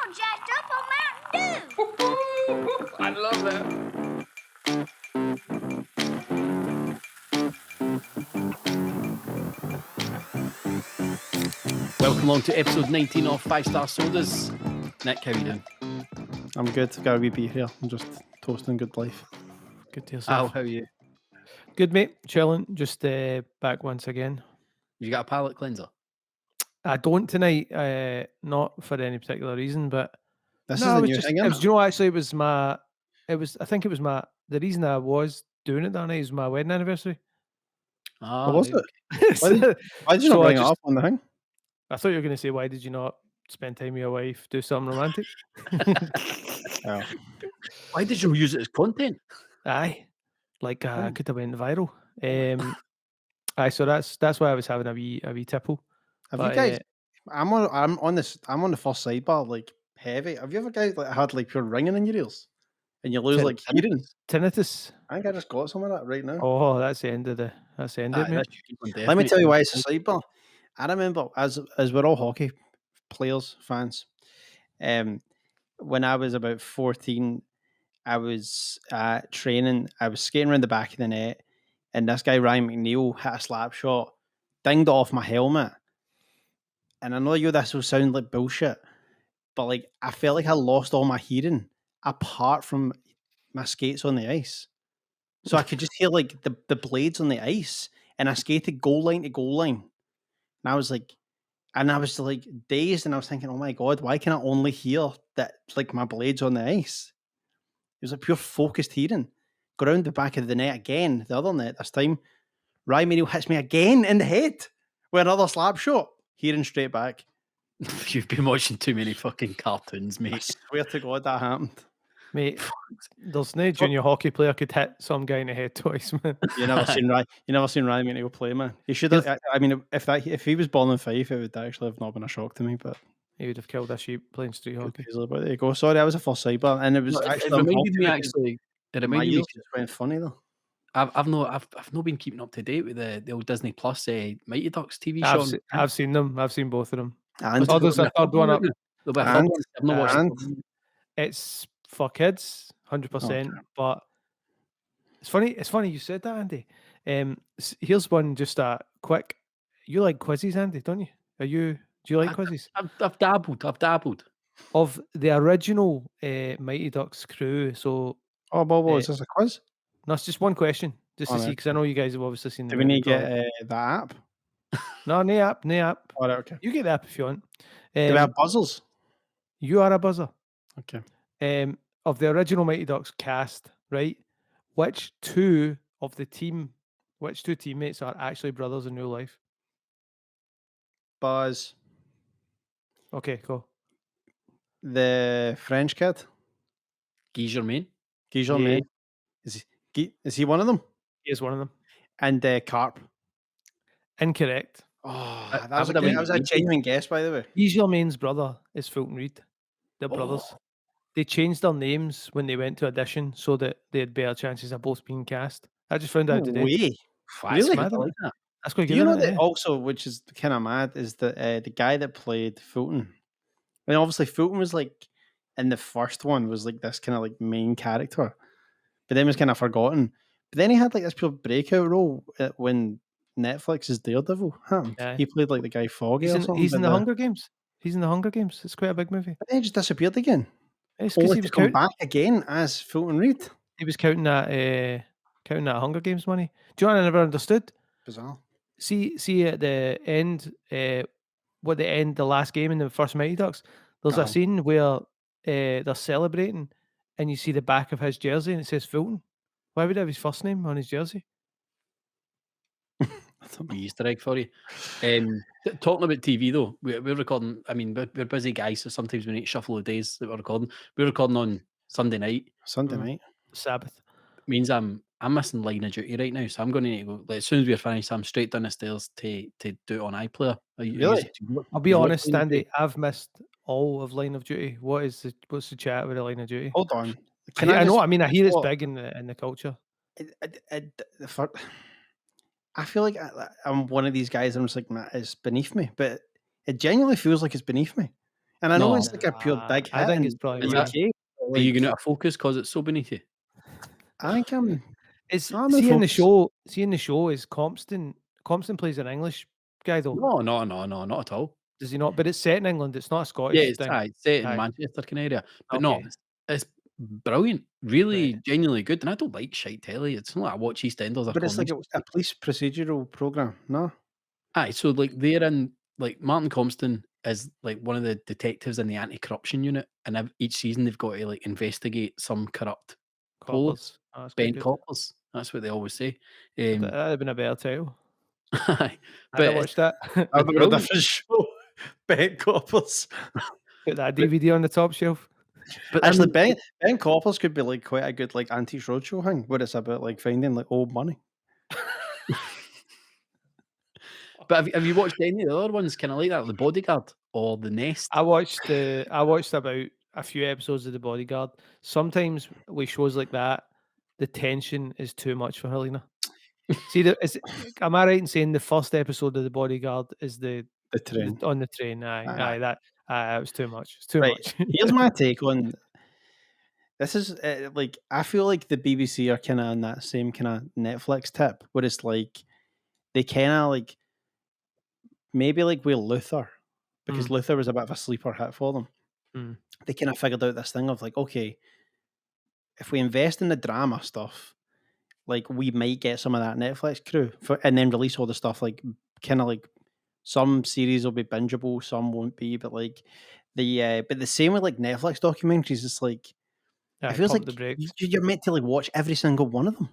all jacked up on Mountain Dew. I love that. Welcome along to episode 19 of 5 Star Sodas. Nick, how you doing? I'm good. Got a wee beer here. I'm just toasting good life. Good to Al, yourself. how are you? Good, mate. Chilling. Just back once again. You got a palate cleanser? I don't tonight. Not for any particular reason, but This no, is it the was new just. thing, It isn't was. You know, actually, it was my. It was. I think it was my. The reason I was doing it that night is my wedding anniversary. Ah, What was right, it? Why did you So not I bring it just- up on the thing? I thought you were going to say, why did you not spend time with your wife, do something romantic? Oh. Why did you use it as content? Aye, like could have went viral. Aye, so that's why I was having a wee tipple. Have But, you guys? I'm on the first sidebar, like heavy. Have you ever guys like had like pure ringing in your ears, and you lose like hearing? tinnitus. I think I just got some of that right now. Oh, that's the end of it, mate. That's your one Let me definite. tell you why it's a sidebar. I remember as we're all hockey players, fans. When I was about 14, I was training. I was skating around the back of the net, and this guy Ryan McNeil hit a slap shot, dinged off my helmet. And I know this will sound like bullshit, but like I felt like I lost all my hearing apart from my skates on the ice. So I could just hear like the blades on the ice, and I skated goal line to goal line. And I was like dazed, and I was thinking, oh my god, why can I only hear that like my blades on the ice? It was a pure focused hearing. Go around the back of the net again, the other net this time. Ryan Manuel hits me again in the head with another slap shot. Hearing straight back. You've been watching too many fucking cartoons, I mate. swear to God that happened. Mate, there's no junior hockey player could hit some guy in the head twice, man. You never seen Ryan McNeil play, man. He should have. I mean, if he was born in Fife, it would actually have not been a shock to me. But He would have killed a sheep playing street hockey. but there you go. Sorry, I was a first sidebar, and it was It actually reminded me actually. It My reminded me. ears just went funny though. I've not been keeping up to date with the old Disney Plus Mighty Ducks TV show. I've seen them. I've seen both of them. And Oh, there's a third one up. There'll be a third one. I've not watched and- it. It's for kids, 100%. But it's funny. It's funny you said that, Andy. Here's one. Just a quick. You like quizzes, Andy? Don't you? Do you like quizzes? I've dabbled. Of the original Mighty Ducks crew. So Oh, Bobo, is this a quiz? no, it's just one question, just to Alright. see, because I know you guys have obviously seen the Do we movie need to probably. get the app? No app. All right, okay. You get the app if you want. Do we have buzzers? You are a buzzer. Okay. Of the original Mighty Ducks cast, right? Which two teammates are actually brothers in real life? Buzz. Okay, cool. The French kid. Guy Germain. Guy Germain. Is he one of them? He is one of them. And Carp. Incorrect. Oh, I that would have was a been- genuine guess, by the way. Guy Germain's brother is Fulton Reed. They're brothers. They changed their names when they went to audition so that they had better chances of both being cast. I just found out No today. way. Really? Really? Mad, isn't it? That's quite Do good. you know isn't it? that also, which is kind of mad, is that the guy that played Fulton? I mean, obviously Fulton was like in the first one was like this kind of like main character, but then was kind of forgotten. But then he had like this pure breakout role when Netflix's Daredevil happened. Yeah. He played like the guy Foggy He's or in, something. he's in but the Hunger Games. He's in the Hunger Games. It's quite a big movie. But then he just disappeared again. It's because Only he to was come counting. back again as Fulton Reed. He was counting that Hunger Games money. Do you know what I never understood? Bizarre. See at the end, the last game in the first Mighty Ducks, there's Uh-huh. a scene where they're celebrating, and you see the back of his jersey, and it says Fulton. Why would he have his first name on his jersey? That's a wee Easter egg for you. Talking about TV though, we're recording. I mean, we're busy guys, so sometimes we need to shuffle the days that we're recording. We're recording on Sunday night. Sunday night. Sabbath. Means I'm missing line of duty right now, so I'm going to need to go. Like, as soon as we're finished, I'm straight down the stairs to do it on iPlayer. Really? I'll be you watch honest, Line of Duty? Andy. I've missed all of Line of Duty. What's the chat with the Line of Duty? Hold on. I know. just- I mean, I hear it's what? big in the culture. I feel like I'm one of these guys. I'm just like, nah, it's beneath me, but it genuinely feels like it's beneath me. And I know No. it's like a pure big hit. I think it's in probably the Is worse. UK. Are you Like, going to focus because it's so beneath you? I think I'm See in the focused. show is Compton plays an English guy though, No, not at all. does he not? But it's set in England. It's not a Yeah, Scottish it's thing. set in Aye. Manchester kind of area, but no, Okay. it's brilliant, really Right. genuinely good. And I don't like shite telly. It's not like I watch EastEnders or But it's like comedy. a police procedural program, no? Aye, so like they're in like Martin Compston is like one of the detectives in the anti-corruption unit, and each season they've got to like investigate some corrupt police, Coppers. Oh, that's quite bent good. coppers. That's what they always say. That'd have been a better title. Aye, I'd but have watched that. I've got a brilliant. different show. Ben Coppers. Put that DVD on the top shelf. But Actually, then, Ben Coppers could be like quite a good like Antiques Roadshow thing, where it's about like finding like old money. but have you watched any of the other ones? Kind of like that, The Bodyguard or The Nest? I watched about a few episodes of The Bodyguard. Sometimes with shows like that, the tension is too much for Helena. See, am I right in saying the first episode of The Bodyguard is The train. on the train? Aye, that it was too much. It's too Right. much. Here's my take on this. Is like I feel like the BBC are kind of on that same kind of Netflix tip, where it's like they kind of like maybe like with Luther, because Luther was a bit of a sleeper hit for them. Mm. They kind of figured out this thing of like, okay, if we invest in the drama stuff, like we might get some of that Netflix crew and then release all the stuff like kind of like some series will be bingeable, some won't be, but like but the same with like Netflix documentaries, it's like it feels like the brakes. you're meant to like watch every single one of them.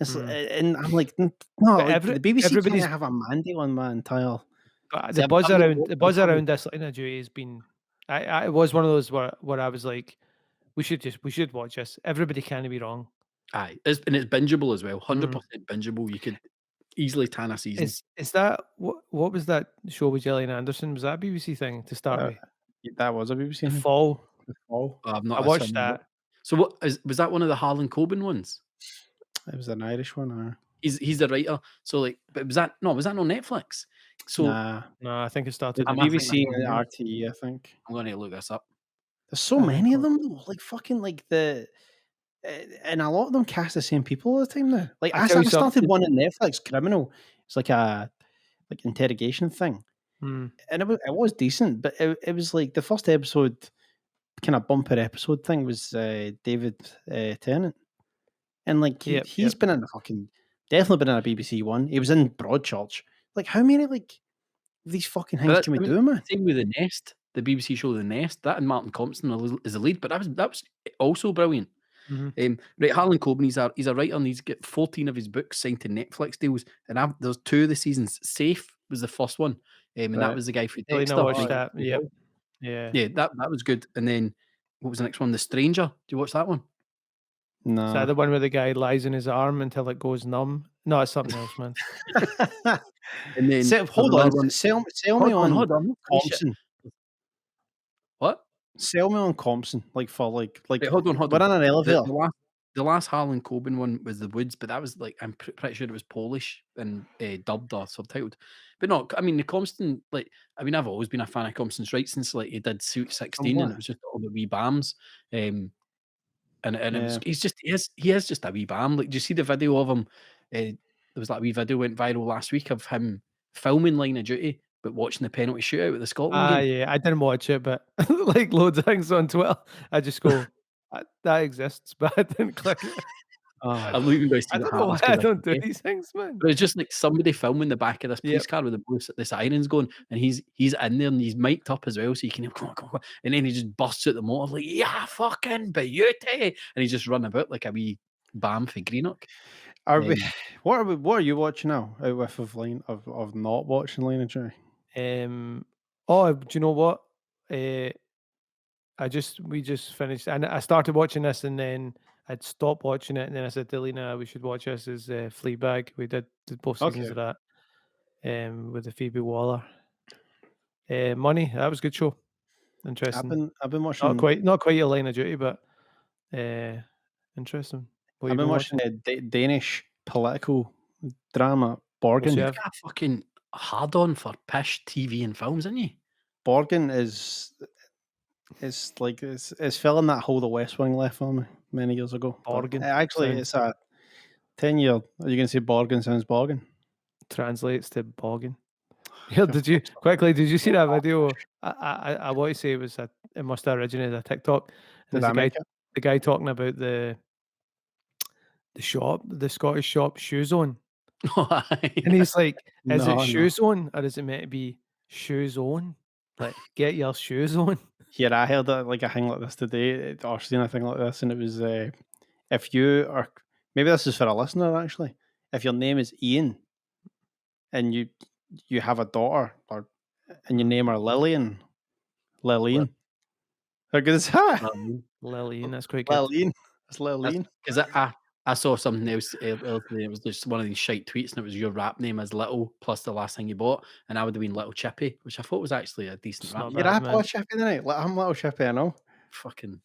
It's and I'm like, no, But like, the BBC everybody's- can't have a mandate on my entire. But See, the buzz I'm around this line of duty has been. It was one of those where I was like, we should watch this. Everybody can be wrong. Aye, and it's bingeable as well. 100% bingeable. You could easily tan a season. Is that what was that show with Gillian Anderson? Was that a BBC thing to start with? That was a BBC The thing. Fall. The Fall. I've not I watched that. So what was that? One of the Harlan Coben ones? It was an Irish one. He's the writer. So like, but was that on Netflix? So Nah, No, I think it started. the I might BBC think and that one. RTE, I think. I'm going to look this up. There's so many of them though. Like fucking like and a lot of them cast the same people all the time now. Like I tell you started something. one on Netflix, Criminal. It's like a interrogation thing, Mm. and it was decent, but it was like the first episode, kind of bumper episode thing was David Tennant, and like he's been in definitely been in a BBC one. He was in Broadchurch. Like how many like these fucking things can we do, man? Same with The Nest, the BBC show The Nest. That and Martin Compston is the lead, but that was also brilliant. Right, Harlan Coben, he's a writer, and he's got 14 of his books signed to Netflix deals, and there's 2 of the seasons. Safe was the first one, and that was the guy for Really Dexter. not watched that. Yeah. That was good. And then what was the next one? The Stranger. Do you watch that one? No. Is that the one where the guy lies in his arm until it goes numb? No, it's something else, man. And then hold on, sell me on Compson. What? Sell me on Compson, like for like Wait, hold on. We're in an elevator. The last Harlan Coben one was The Woods, but that was like I'm pretty sure it was Polish and dubbed or subtitled. But no, I mean the Compston, like I've always been a fan of Compston's right since like he did Suit 16, and it was just all the wee bams. And it was, he is just a wee bam. Like, do you see the video of him? There was that wee video went viral last week of him filming Line of Duty, but watching the penalty shootout at the Scotland game. Yeah, I didn't watch it, but like loads of things on Twitter, I just go, that exists, but I didn't click it. I'm leaving guys to I don't know why I don't do these things, man. But it's just like somebody filming the back of this police car with the sirens going, and he's in there and he's mic'd up as well, so you can hear come on, and then he just busts out the motor like, yeah, fucking beauty, and he's just running about like a wee bam for Greenock. What are you watching now? Out with of not watching Line of Duty? Do you know what? We just finished, and I started watching this, and then I'd stopped watching it, and then I said to Lena, we should watch this. Is Fleabag? We did both seasons of that, with the Phoebe Waller. Money, that was a good show. Interesting. I've been watching not quite your Line of Duty, but interesting. I've been watching a Danish political drama, Borgen. You've got a fucking hard on for pish TV and films, isn't you? Borgen is It's like it's filling that hole the West Wing left for me many years ago. But, Borgin actually, sounds- it's a 10-year. Are you going to say Borgin sounds Borgin? translates to boggin. Yeah, did you see that video? I want to say it must have originated a TikTok. And Did there's I make it? the guy talking about the shop, the Scottish shop Shoe Zone. And he's like, is No, it no. Shoe Zone or is it meant to be Shoe Zone? Like, get your shoes on. Here, I heard like a thing like this today, or seen a thing like this, and it was if you are, maybe this is for a listener actually, if your name is Ian and you have a daughter, and your name are Lillian. How good is that? Lillian, that's quite good. Lillian. It's Lillian. Because I saw something else earlier today. It was just one of these shite tweets, and it was your rap name as Little plus the last thing you bought, and I would have been Little Chippy, which I thought was actually a decent It's rap. not name. You're bad, a man. Little Chippy tonight. I'm Little Chippy, I know. Fucking.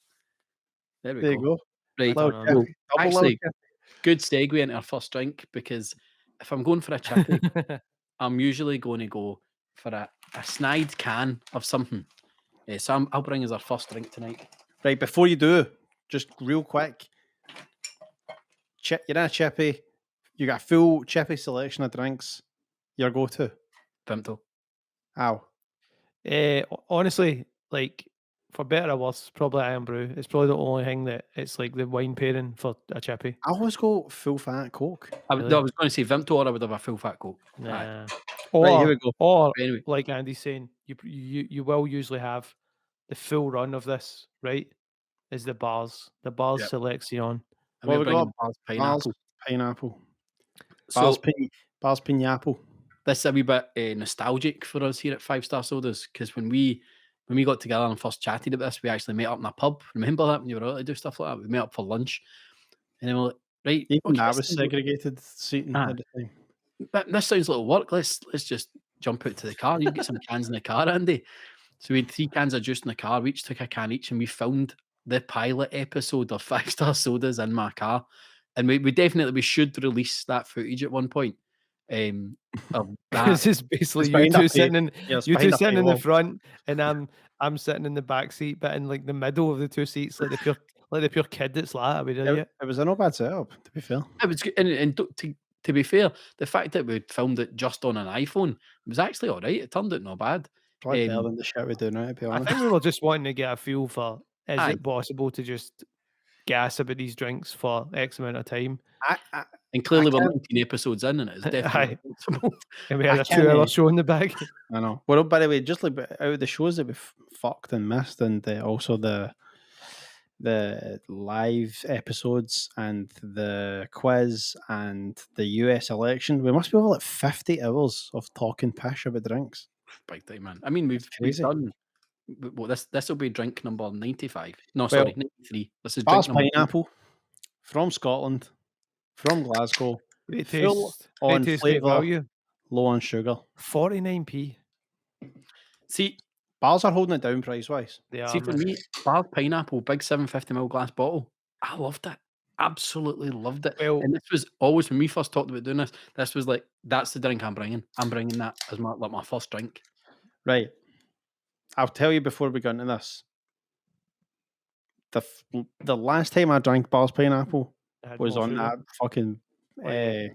There we There you go. go. Right. Little on. Chippy. Well, Double actually, Little good segue into our first drink, because if I'm going for a chippy, I'm usually going to go for a snide can of something. So I'll bring us our first drink tonight. Right, before you do, just real quick. You're in a chippy. You got a full chippy selection of drinks. Your go-to. Vimto. Ow. Honestly, like, for better or worse, probably Iron Brew. It's probably the only thing that it's like the wine pairing for a chippy. I always go full fat Coke. I Really? was going to say Vimto, or I would have a full fat Coke. Aye. Nah. Right, here we go. Or Anyway, like Andy's saying, you will usually have the full run of this, right? Is the bars. The bars Yep. Selection. and What we're we bringing got? Bar's pineapple. Pineapple. So Bar's pineapple. this is a wee bit nostalgic for us here at 5-Star Sodas, because when we got together and first chatted about this, we actually met up in a pub. Remember that when you were out to do stuff like that? We met up for lunch, and then we're like, right, Even okay, that this was sounds segregated seating Ah. at the time. this sounds like work. Let's just jump out to the car. You get some cans in the car, Andy. So we had 3 cans of juice in the car. We each took a can each, and we filmed the pilot episode of 5-Star Sodas in my car. And we should release that footage at one point. Of that. This is basically It's you behind a two sitting in Yeah, it's you two behind a sitting in the paywall. front, and I'm sitting in the back seat, but in like the middle of the two seats, like the pure kid that's like, are we really? It was a no bad setup, to be fair. It was good. And to be fair, the fact that we filmed it just on an iPhone was actually all right. It turned out not bad. Probably better than the shit we do now, to be I honest. think we were just wanting to get a feel for is Aye. it possible to just gas about these drinks for X amount of time? And clearly we're can't- 19 episodes in, and it's definitely possible. And we had I a 2-hour can't, show in the bag. I know. Well, by the way, just like out of the shows that we've fucked and missed, and also the live episodes and the quiz and the US election, we must be over like 50 hours of talking pish about drinks. Big time, man. I mean, we've crazy. done. Well, this will be drink number 95. No, Well, sorry, 93. This is Bar's drink number pineapple from Scotland, from Glasgow, Great full taste, great on taste, great flavour, value. low on sugar. 49p. See, Bars are holding it down price wise. They are, see for man. me, Bar's pineapple, big 750ml glass bottle. I loved it. Absolutely loved it. Well, And this was always when we first talked about doing this. This was like, that's the drink I'm bringing. I'm bringing that as my first drink. Right. I'll tell you before we go into this. The last time I drank Bar's pineapple it had was more on sugar. that fucking Right.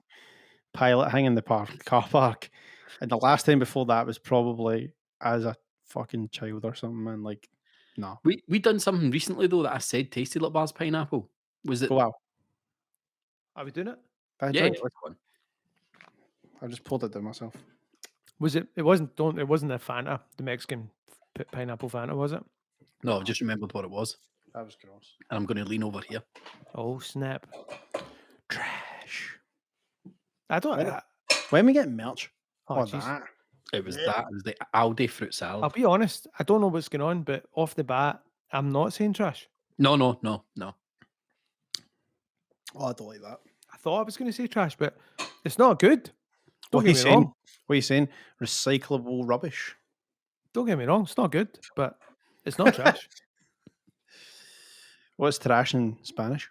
pilot hang in the car park. And the last time before that was probably as a fucking child or something, man. Like, no. We done something recently though that I said tasted like Bar's pineapple. Was it? Wow. Are we doing it? I Yeah, drank- let's go on. I just pulled it down myself. Was it? It wasn't. It wasn't a Fanta, the Mexican pineapple Fanta, was it? No, I just remembered what it was. That was gross. And I'm going to lean over here. Oh snap! Trash. I don't. Right. When we get merch, Oh, or jeez. that. It was that. It was the Aldi fruit salad. I'll be honest. I don't know what's going on, but off the bat, I'm not saying trash. No. Oh, I don't like that. I thought I was going to say trash, but it's not good. What Don't are you get me saying? wrong. What are you saying? Recyclable rubbish. Don't get me wrong. It's not good, but it's not trash. What's trash in Spanish?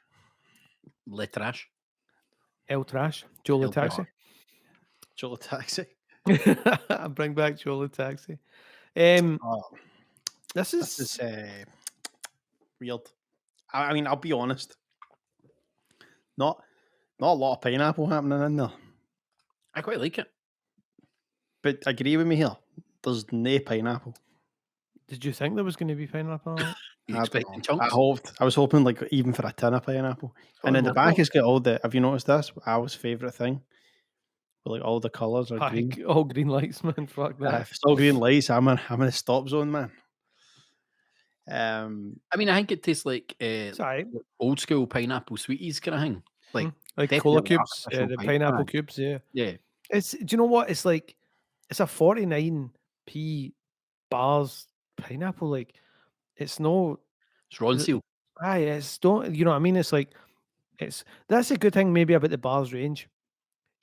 Le trash. El trash. Joe El the taxi. Cholo taxi. Bring back Joe the taxi. Oh. This This is is weird. I mean, I'll be honest. Not a lot of pineapple happening in there. I quite like it. But agree with me here. There's no pineapple. Did you think there was going to be pineapple on it? You I don't expecting know. chunks? I was hoping like even for a tin of pineapple. And in the back it's got all the. Have you noticed this? Our favourite thing. Like all the colours are green. All green lights, man. Fuck that. If it's all green lights, I'm in a stop zone, man. I mean, I think it tastes like Sorry. old school pineapple sweeties kind of thing. Like definitely cola cubes, artificial the pine- pineapple aye. cubes, yeah. Yeah. It's do you know what? It's like it's a 49p bars pineapple. Like it's no It's Ron Seal. it's don't you know what I mean? It's like that's a good thing maybe about the bars range.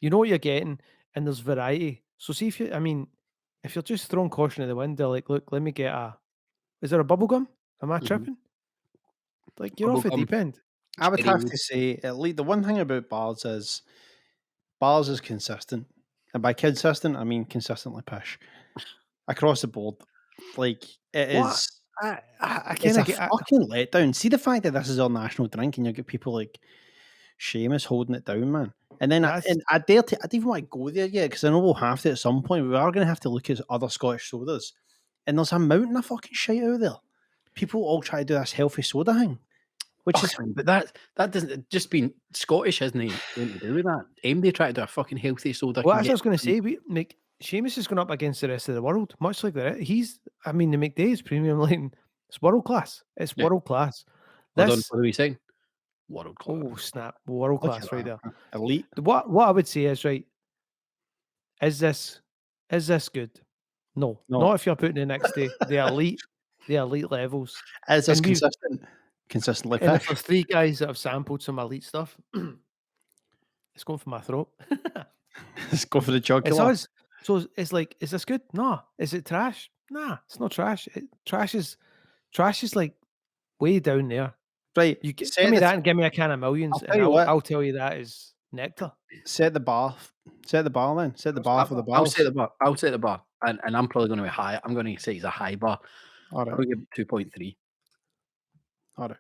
You know what you're getting, and there's variety. So see if you're just throwing caution to the wind, they're like, look, let me get is there a bubble gum? Am I Mhm. tripping? Like you're off the Bubblegum. deep end. I would Cherry have wood. to say, at least the one thing about bars is consistent, and by consistent I mean consistently pish across the board. Like it What? is. I It's kind a of get. fucking letdown. See the fact that this is our national drink, and you get people like Seamus holding it down, man. And then I dare to. I don't even want to go there yet because I know we'll have to at some point. We are going to have to look at other Scottish sodas, and there's a mountain of fucking shit out there. People all try to do this healthy soda thing, which is But that doesn't just being Scottish isn't anything to do with that. They try to do a fucking healthy soda. Well, can as I get was going to say, Seamus is going up against the rest of the world, much like that. The McDay's premium line. It's world class. It's Yeah. world class. Hold on, what are we saying? World class. Oh snap! World look class at right that, there. elite. What I would say is right. Is this good? No, No. not if you're putting it next to the elite levels. Is this And we've- consistently And if pish? there's three guys that have sampled some elite stuff, it's going for my throat. Let's go for the It's jugular. us. So it's like, is this good? No. Is it trash? Nah, it's not trash. Trash is like way down there. Right, You give set me the- that and give me a can of millions, I'll and tell you what. I'll tell you that is nectar. Set the bar. Set the bar then. Set the bar for the I'll bars. set the bar. I'll set the bar, and I'm probably going to be high. I'm going to say it's a high bar. All I'll right. give it 2.3. All right.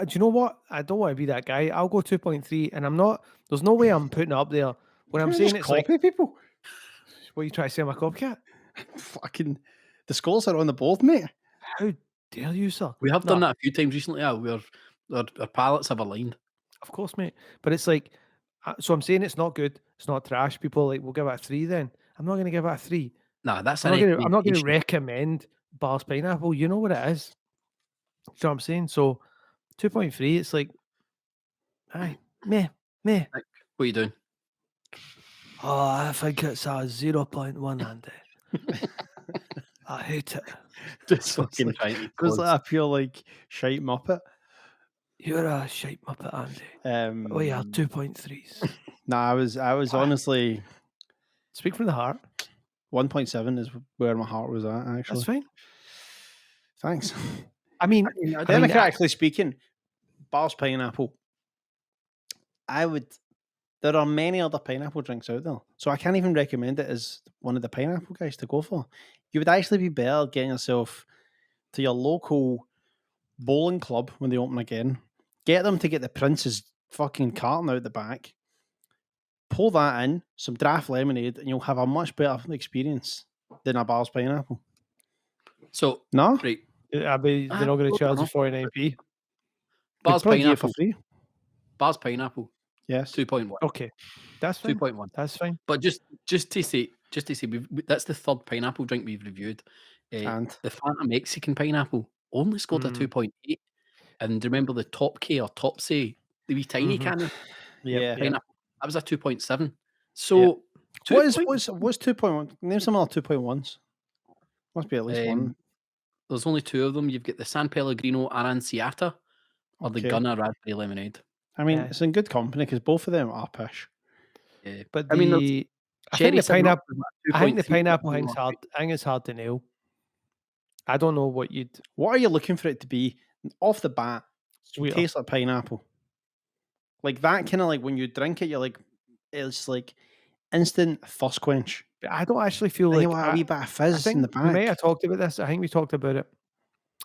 Do you know what? I don't want to be that guy. I'll go 2.3, and I'm not. There's no way I'm putting it up there. When I'm Can I saying just it's like, copy people. what you try to say, I'm a copycat? Fucking the scores are on the board, mate. How dare you, sir? We have No, done that a few times recently. Where our palates have aligned. Of course, mate. But it's like, so I'm saying it's not good. It's not trash. People are like, we'll give it a 3 then. I'm not going to give it a 3. Nah, that's I'm an not going to recommendation. recommend Bar's Pineapple. You know what it is. Do you know what I'm saying? So 2.3, it's like, aye, meh. What are you doing? Oh, I think it's a 0.1, Andy. I hate it. Just It's fucking like- trying to It's close. like I feel like shite muppet. You're a shite muppet, Andy. Oh yeah, 2.3s. Nah, I was honestly Speak from the heart. 1.7 is where my heart was at. Actually, That's fine. thanks. I mean, Democratically speaking, Bar's Pineapple. There are many other pineapple drinks out there, so I can't even recommend it as one of the pineapple guys to go for. You would actually be better getting yourself to your local bowling club when they open again. Get them to get the Prince's fucking carton out the back. Pour that in, some draft lemonade, and you'll have a much better experience than a Bar's Pineapple. So No? right, I mean, they're not going to charge you 49p. Bar's We'd probably get it for pineapple. free. Bar's pineapple. Yes. 2.1. Okay, that's fine. 2.1. That's fine. But just to say, that's the third pineapple drink we've reviewed. And The Fanta Mexican pineapple only scored a 2.8. And remember the Top K or Top Say, the wee tiny can of yeah. pineapple, that was a 2.7. So What's 2.1? Name some other 2.1s. Must be at least one. There's only 2 of them. You've got the San Pellegrino Aranciata or the Okay. Gunner Raspberry Lemonade. I mean, Yeah. it's in good company because both of them are pish. Yeah. But I mean, there's I think the Seven Up pineapple. was I think the 2.3. pineapple thing's hard. I think it's hard to nail. I don't know what you'd What are you looking for it to be? Off the bat, sweeter. tastes like pineapple. Like that kind of like when you drink it, you're like, it's like instant thirst quench. But I don't actually feel Then like you want a wee bit of I fizz in think the we may back. have talked about this. I think we talked about it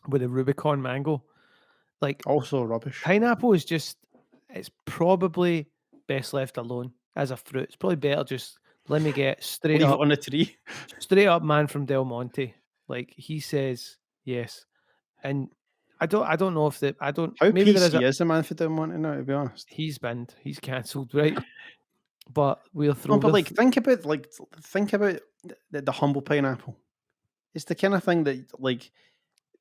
with the Rubicon mango. Like Also rubbish. pineapple is just, it's probably best left alone as a fruit. It's probably better just let me get straight Leave it up, on the tree. straight up man from Del Monte. Like he says yes. And I don't know if that I don't How maybe there is PC a is the man for doing one now, to be honest? he's banned, he's cancelled, right? But we'll throw No, but we'll like think about the humble pineapple. It's the kind of thing that like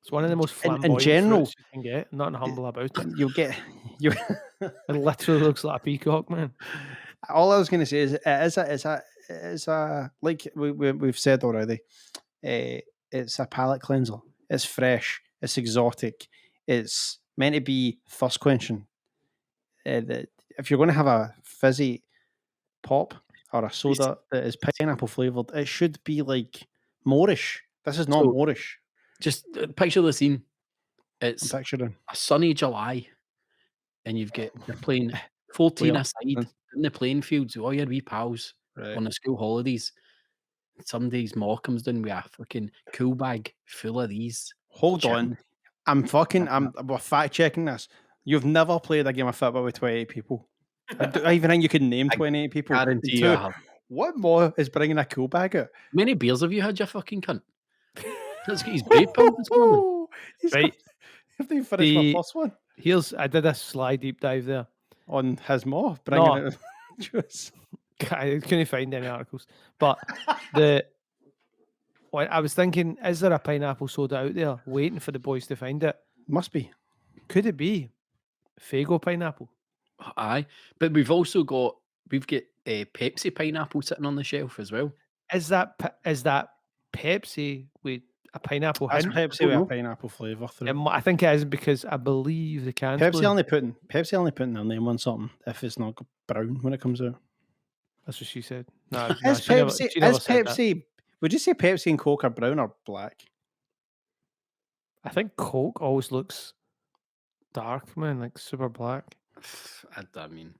it's one of the most in flamboyant general fruits you can get. Nothing humble about it. you'll get you. It literally looks like a peacock, man. All I was going to say is it's a like we've said already. It's a palate cleanser. It's fresh. It's exotic. It's meant to be thirst quenching. If you're going to have a fizzy pop or a soda that is pineapple flavored, it should be like Moorish. This is not So- Moorish. Just picture the scene. I'm It's picturing. a sunny July, and you're playing 14 Well, aside in the playing fields with all your wee pals Right. on the school holidays. Some days Ma comes down with a fucking cool bag full of these. Hold on. I'm fact checking this. You've never played a game of football with 28 people. I even think you could name I 28 people. guarantee you I have. What more is bringing a cool bag out? How many beers have you had, you fucking cunt? Let's get his vape pump. What's going on? Right. Have they finished my first one? I did a sly deep dive there. On his more bringing it juice. I couldn't find any articles. But I was thinking, is there a pineapple soda out there waiting for the boys to find it? Must be. Could it be Fago pineapple? Aye, but we've got Pepsi pineapple sitting on the shelf as well. Is that Pepsi with a pineapple That's hint? Pepsi with a pineapple flavour through. I think it is because I believe the can's Pepsi blue. only putting their name on something if it's not brown when it comes out. That's what she said. No, Is she never Pepsi? said Is that. Pepsi? Would you say Pepsi and Coke are brown or black? I think Coke always looks dark, man, like super black. I mean,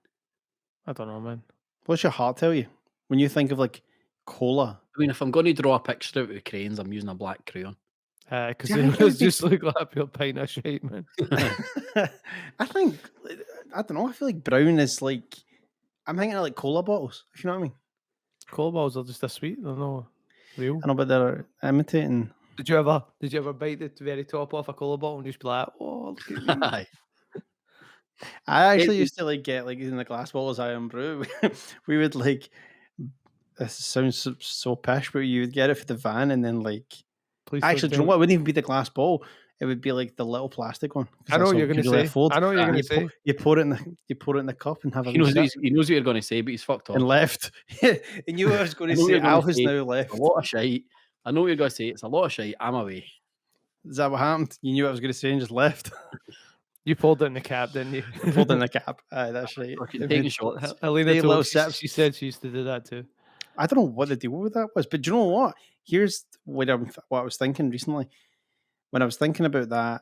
I don't know, man. What's your heart tell you when you think of like cola? if I'm going to draw a picture out with crayons, I'm using a black crayon. Because Yeah, it was just look like a pure pint of shit, man. I think I don't know. I feel like brown is like I'm thinking of like cola bottles. If you know what I mean. Cola balls are just a sweet. They're not real. I know, but they're imitating. Did you ever bite the very top off a cola bottle and just be like, oh, look at me? Aye. I actually used to like get like in the glass bottles Iron Brew. We would like. This sounds so pish, but you would get it for the van and then like. Please Actually, do you know what? It wouldn't even be the glass bowl. It would be like the little plastic one. I know what you're going to say. I know what you're going to say. You pour it in the cup and have a He knows sip what you're going to say, but he's fucked off. and left. And you were going to I know what say you're gonna Alf is say. now left. A lot of shite. I know what you're going to say. It's a lot of shite. I'm away. Is that what happened? You knew what I was going to say and just left. You pulled it in the cap, didn't you? Pulled in the cap. Aye, that's right. Fucking taking shots. Helena Take little told, sips. she said she used to do that too. I don't know what the deal with that was, but do you know what? Here's what I was thinking recently. When I was thinking about that,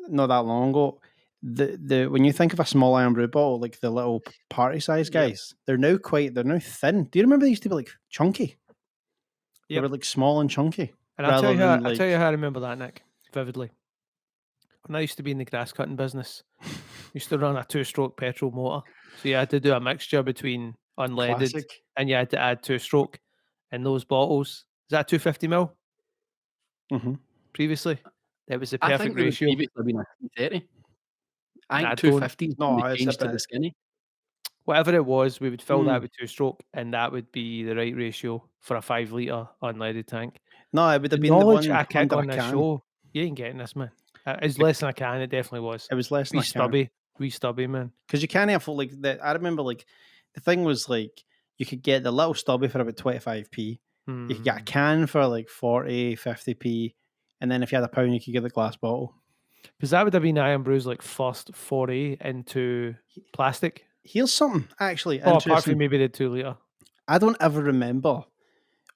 not that long ago, the when you think of a small Iron Brew bottle, like the little party size guys, they're now thin. Do you remember they used to be like chunky? They Yep. were like small and chunky. And I'll tell rather you than, how I remember that, Nick, vividly. When I used to be in the grass cutting business, I used to run a 2-stroke petrol motor. So you had to do a mixture between unleaded Classic. and you had to add 2-stroke in those bottles. Is that 250ml Mm-hmm. previously? That was the I perfect think it would ratio. previously been a 330. I Nah, think don't. 250 No, no, it's a changed to the bit- skinny. Whatever it was, we would fill that Mm. with 2-stroke and that would be the right ratio for a 5-litre unleaded tank. No, it would The have been the knowledge one I kick under on a this can. show, you ain't getting this, man. It's less than a can, it definitely was. It was less than a can. Wee stubby, man. Because you can't afford like that. I remember like the thing was like you could get the little stubby for about 25p. You could get a can for like 40, 50p. And then if you had a pound, you could get the glass bottle. Because that would have been Iron Brew's like first foray into plastic. Here's something actually Oh, apart interesting. from maybe the 2-litre. I don't ever remember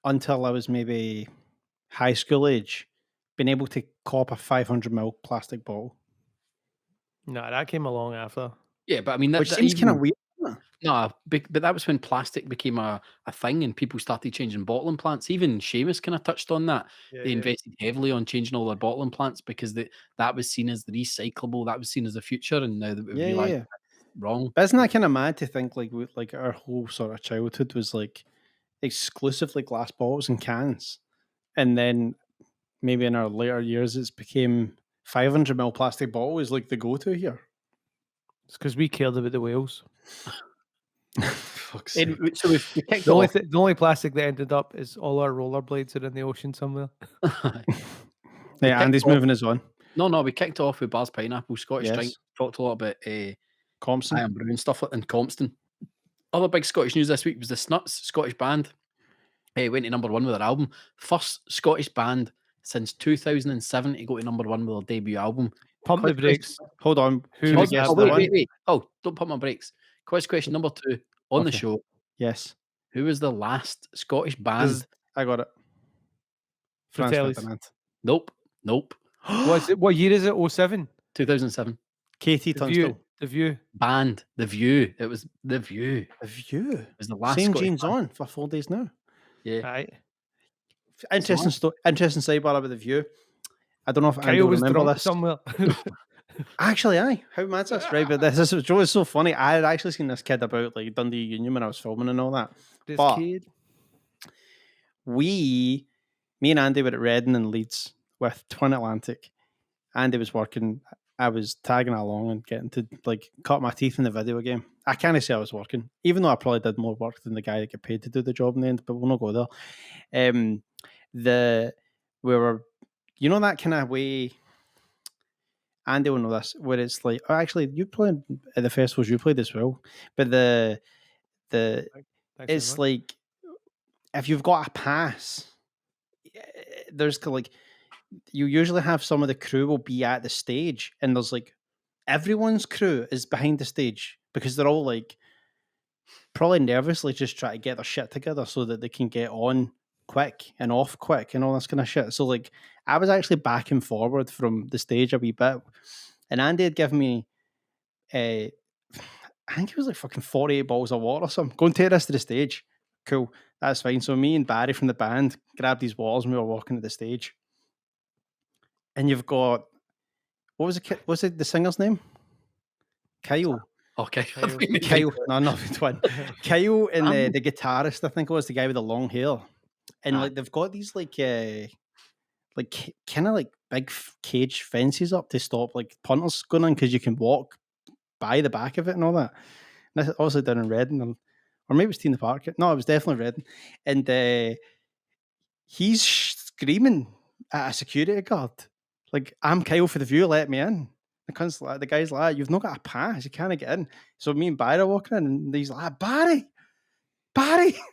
until I was maybe high school age being able to cop a 500ml plastic bottle, No, that came along after. Yeah, but I mean, which seems kind of weird. Isn't it? No, but that was when plastic became a thing and people started changing bottling plants. Even Seamus kind of touched on that. They invested heavily on changing all their bottling plants because that was seen as the recyclable. That was seen as the future, and now that we've realised that's wrong. But isn't that kind of mad to think like our whole sort of childhood was like exclusively glass bottles and cans, and then maybe in our later years it's became 500ml plastic bottle is like the go-to here. It's because we cared about the whales. Fuck's sake. So we kicked The only plastic that ended up is all our rollerblades are in the ocean somewhere. Yeah, Andy's moving us on. No, we kicked off with Barr's Pineapple, Scottish drink. Talked a lot about Compton. Iron Brew and stuff like in Compton. Other big Scottish news this week was the Snuts, Scottish band. Went to number 1 with their album. First Scottish band since 2007 to go to number 1 with their debut album. Pump the brakes. Hold on. Wait. Oh, don't pump my brakes. Quiz question number 2 on the show. Yes. Who was the last Scottish band? I got it. Fratellis. Nope. What year is it? 07? 2007. Katie Tunstall. The View. Band. The View. It was The View. The View. It was the last Same Scottish jeans band. on for 4 days now. Yeah. Right. Interesting sidebar about The View. I don't know if Andy Kyle will was remember drunk this. somewhere. Actually, aye. How mad's this? Right, but this is Joe is so funny. I had actually seen this kid about like Dundee Union when I was filming and all that. This But kid. me and Andy were at Reading and Leeds with Twin Atlantic. Andy was working. I was tagging along and getting to like cut my teeth in the video game. I can't say I was working, even though I probably did more work than the guy that got paid to do the job in the end. But we'll not go there. We were, you know, that kind of way. Andy will know this, where it's like, actually, you played at the festivals, you played as well. But it's like, if you've got a pass, there's like, you usually have some of the crew will be at the stage, and there's like, everyone's crew is behind the stage because they're all like, probably nervously just try to get their shit together so that they can get on quick and off quick and all this kind of shit. So like I was actually back and forward from the stage a wee bit, and Andy had given me I think it was like fucking 48 bottles of water or something. Go and take this to the stage. Cool, that's fine. So me and Barry from the band grabbed these bottles and we were walking to the stage. And you've got, what's the singer's name? Kyle. Okay. Kyle. No, not the twin. Kyle and the guitarist, I think it was the guy with the long hair. And like they've got these like kind of like big cage fences up to stop like punters going in because you can walk by the back of it and all that. And that's also down in Reading, or maybe it was Tina Park. No, it was definitely Reading. And he's screaming at a security guard, like, "I'm Kyle for The View, let me in." The guy's like, "You've not got a pass, you can't get in." So me and Barry are walking in, and he's like, Barry,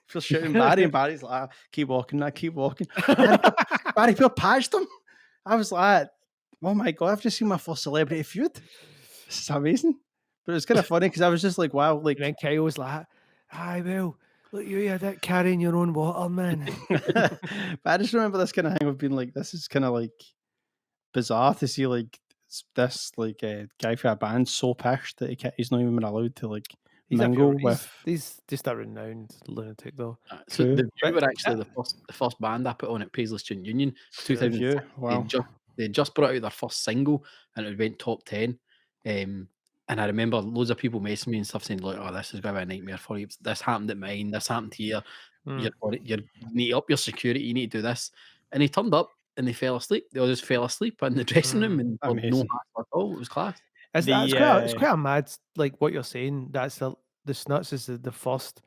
just shouting Barry, and Barry's like, keep walking. Barry Pure patched him. I was like, oh my God, I've just seen my first celebrity feud. This is amazing. But it was kind of funny because I was just like, wow. Like, and then Kyle was like, "Hi, Will, look, you had that carrying your own water, man." But I just remember this kind of thing of being like, this is kind of like bizarre to see like this like guy for a band so pissed that he's not even been allowed to like mingle with. He's just a renowned lunatic though. So The View were actually the first band I put on at Paisley Student Union, 2000. Wow. They just brought out their first single and it went top 10. And I remember loads of people messaging me and stuff saying, like, "Oh, this is going to be a nightmare for you. This happened at mine. This happened here. You need to up your security. You need to do this." And he turned up and they fell asleep. They all just fell asleep in the dressing room and no hassle at all. It was class. It's quite a mad, like what you're saying. That's the Snuts is the first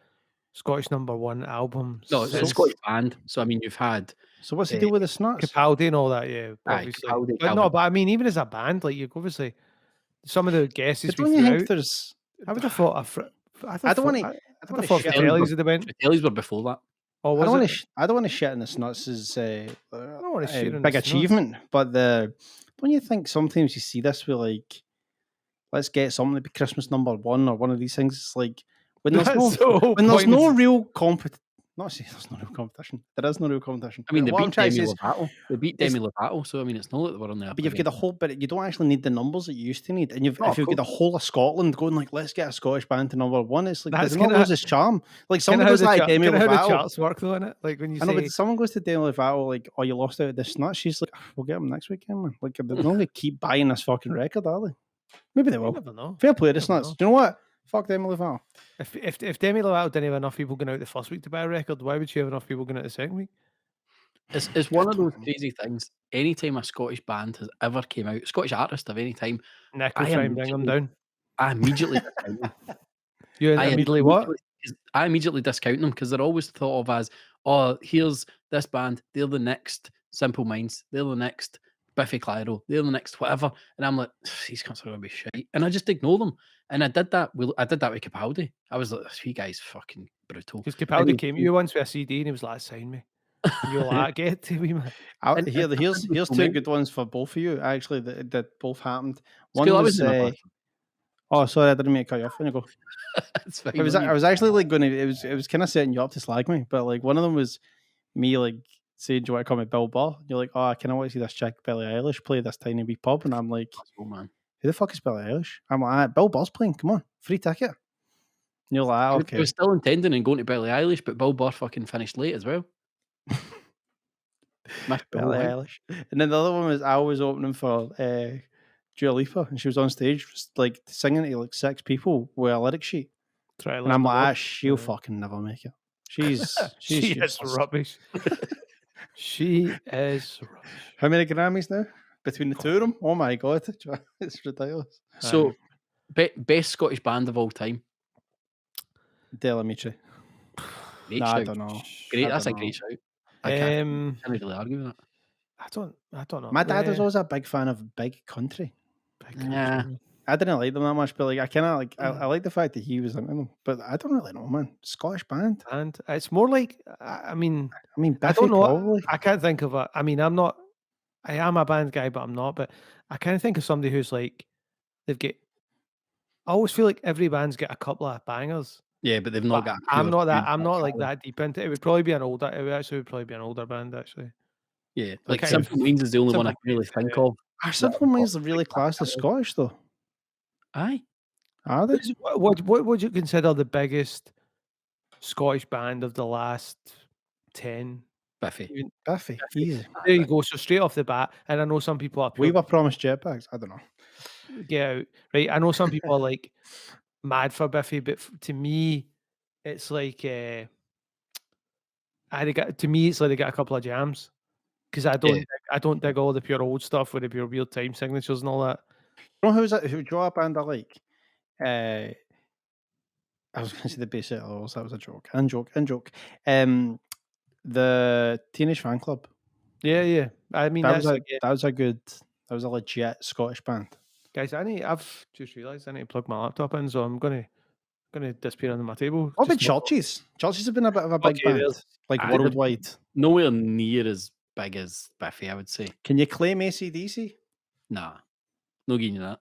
Scottish #1 album. No, it's a Scottish band. So I mean, you've had. So what's the deal with the Snuts? Capaldi and all that, yeah, obviously. But I mean, even as a band, like you obviously some of the guesses we threw out. I would have thought. I don't want to. Fratellis would have went. Fratellis were before that. Oh, I don't want to shit in the Snuts is a big achievement, but don't you think sometimes you see this with like, let's get something to be Christmas #1 or one of these things. It's like when there's no real Not saying there's no real competition. There is no real competition. I mean, they What I'm beat trying to Demi say is, Lovato. They beat it's- Demi Lovato, so I mean, it's not like they were on the but you've got the whole, but you don't actually need the numbers that you used to need. And No, if you've got the whole of Scotland going like, let's get a Scottish band to number one, it's like, That's does it not kinda- lose its charm? Like Kind someone of goes like Demi how the Lovato. charts work, though, innit? Like when you I know, say but someone goes to Demi Lovato like, oh, you lost out at this nut. She's like, we'll get them next weekend, man. Like, they're not going to keep buying this fucking record, are they? Maybe they you will. never know. Fair play, this Never nuts. know. Do you know what? Fuck Demi Lovato. If Demi Lovato didn't have enough people going out the first week to buy a record, why would she have enough people going out the second week? It's one of those crazy things. Anytime a Scottish band has ever came out, Scottish artist of any time, Nick will I try and bring them down. I immediately discount them. You immediately what? I immediately discount them because they're always thought of as, oh, here's this band, they're the next Simple Minds, they're the next Biffy Clyro, they're the next whatever, and I'm like, these cunts are gonna be shite, and I just ignore them. And I did that with Capaldi. I was like, you guys fucking brutal. Because Capaldi came to you once with a CD and he was like, sign me. And you were like, get to me, man. Here's two good ones for both of you, actually, that both happened. One School, I was, was in a band. oh, sorry, I didn't mean to cut you off when you go. It's fine, I was actually like going to, it was kind of setting you up to slag me, but like one of them was me like saying, do you want to call me Bill Barr? You're like, oh, I kind of want to see this chick Billie Eilish play this tiny wee pub, and I'm like, oh man, who the fuck is Billie Eilish? I'm like, Bill Barr's playing, come on, free ticket. And you're like, okay. I was still intending on going to Billie Eilish, but Bill Barr fucking finished late as well. Billie Eilish. And then the other one was I was opening for Dua Lipa, and she was on stage just like singing to like 6 people with a lyric sheet. And I'm like, she'll fucking never make it. She's she is rubbish. She is rubbish. How many Grammys now between the two of them? Oh my god, it's ridiculous. So, best Scottish band of all time. Delamitri. Great Nah, shout. I don't know. Great, I that's a don't know. great shout. I can't really argue with that. I don't know. My dad was always a big fan of big country. Yeah. I didn't like them that much, but like I kind of like I like the fact that he was into them, but I don't really know, man. Scottish band, and it's more like I mean, Biffy, I don't know. probably. I can't think of a. I mean, I am a band guy, but I'm not. But I kind of think of somebody who's like they've got. I always feel like every band's got a couple of bangers. Yeah, but they've not got. I'm not like that deep into it. It would probably be an older. It would probably be an older band actually. Yeah, like Simple Minds is the only one I can really think of. Are Simple Minds really classed as Scottish though? Aye. Are they? What would you consider the biggest Scottish band of the last 10? Biffy. Biffy. Easy. There you go. So straight off the bat, and I know some people are we were promised jetpacks. I don't know. Get out, right? I know some people are like mad for Biffy, but to me, it's like to me, it's like they got a couple of jams because I don't dig all the pure old stuff with the pure weird time signatures and all that. You know who draw a band I like? I was going to say the Basic Laws. That was a joke. In joke. The Teenage Fan Club. Yeah. I mean, that was a legit Scottish band. Guys, I've just realised I need to plug my laptop in, so I'm gonna disappear under my table. What about Churches? Churches have been a bit of a big band, like worldwide. Nowhere near as big as Biffy, I would say. Can you claim AC/DC? Nah, no giving you that.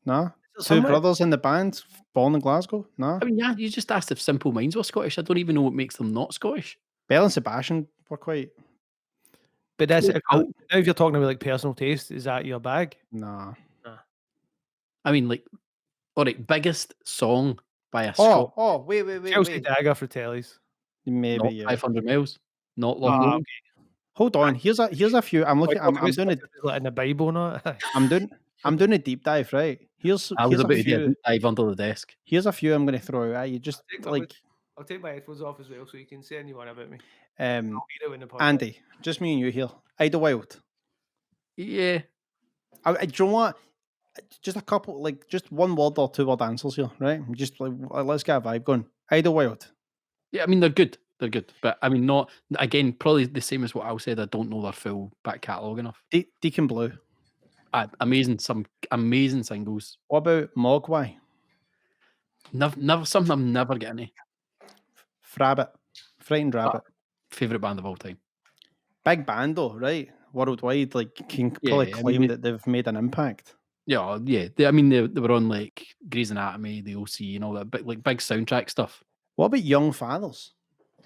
Nah. Two brothers in the band, born in Glasgow? Nah. I mean, yeah, you just asked if Simple Minds were Scottish. I don't even know what makes them not Scottish. Belle and Sebastian were quite. But that's now if you're talking about like personal taste, is that your bag? Nah. I mean, like, all right, biggest song by a Scot. Oh, wait. Chelsea Dagger for Tellies. Maybe not yeah. 500 miles. Not long. Okay. Hold on. Here's a few. I'm looking. I'm doing it like in the Bible, not. I'm doing a deep dive, right? I was about to do a deep dive under the desk. Here's a few I'm going to throw out. You just I'll take my headphones off as well, so you can say anyone about me. Andy, just me and you here. Idlewild. Yeah. Do you know what? Just a couple, like just one word or 2 word answers here, right? Just like let's get a vibe going. Idlewild. Yeah, I mean they're good. They're good, but I mean not again. Probably the same as what Al said. I don't know their full back catalogue enough. Deacon Blue. Amazing, some amazing singles. What about Mogwai? Never something I'm never getting. Frabbit. Frightened Rabbit. Favorite band of all time. Big band though, right? Worldwide, like can probably claim that they've made an impact. Yeah. I mean they were on like Grey's Anatomy, the OC, and all that, but like big soundtrack stuff. What about Young Fathers?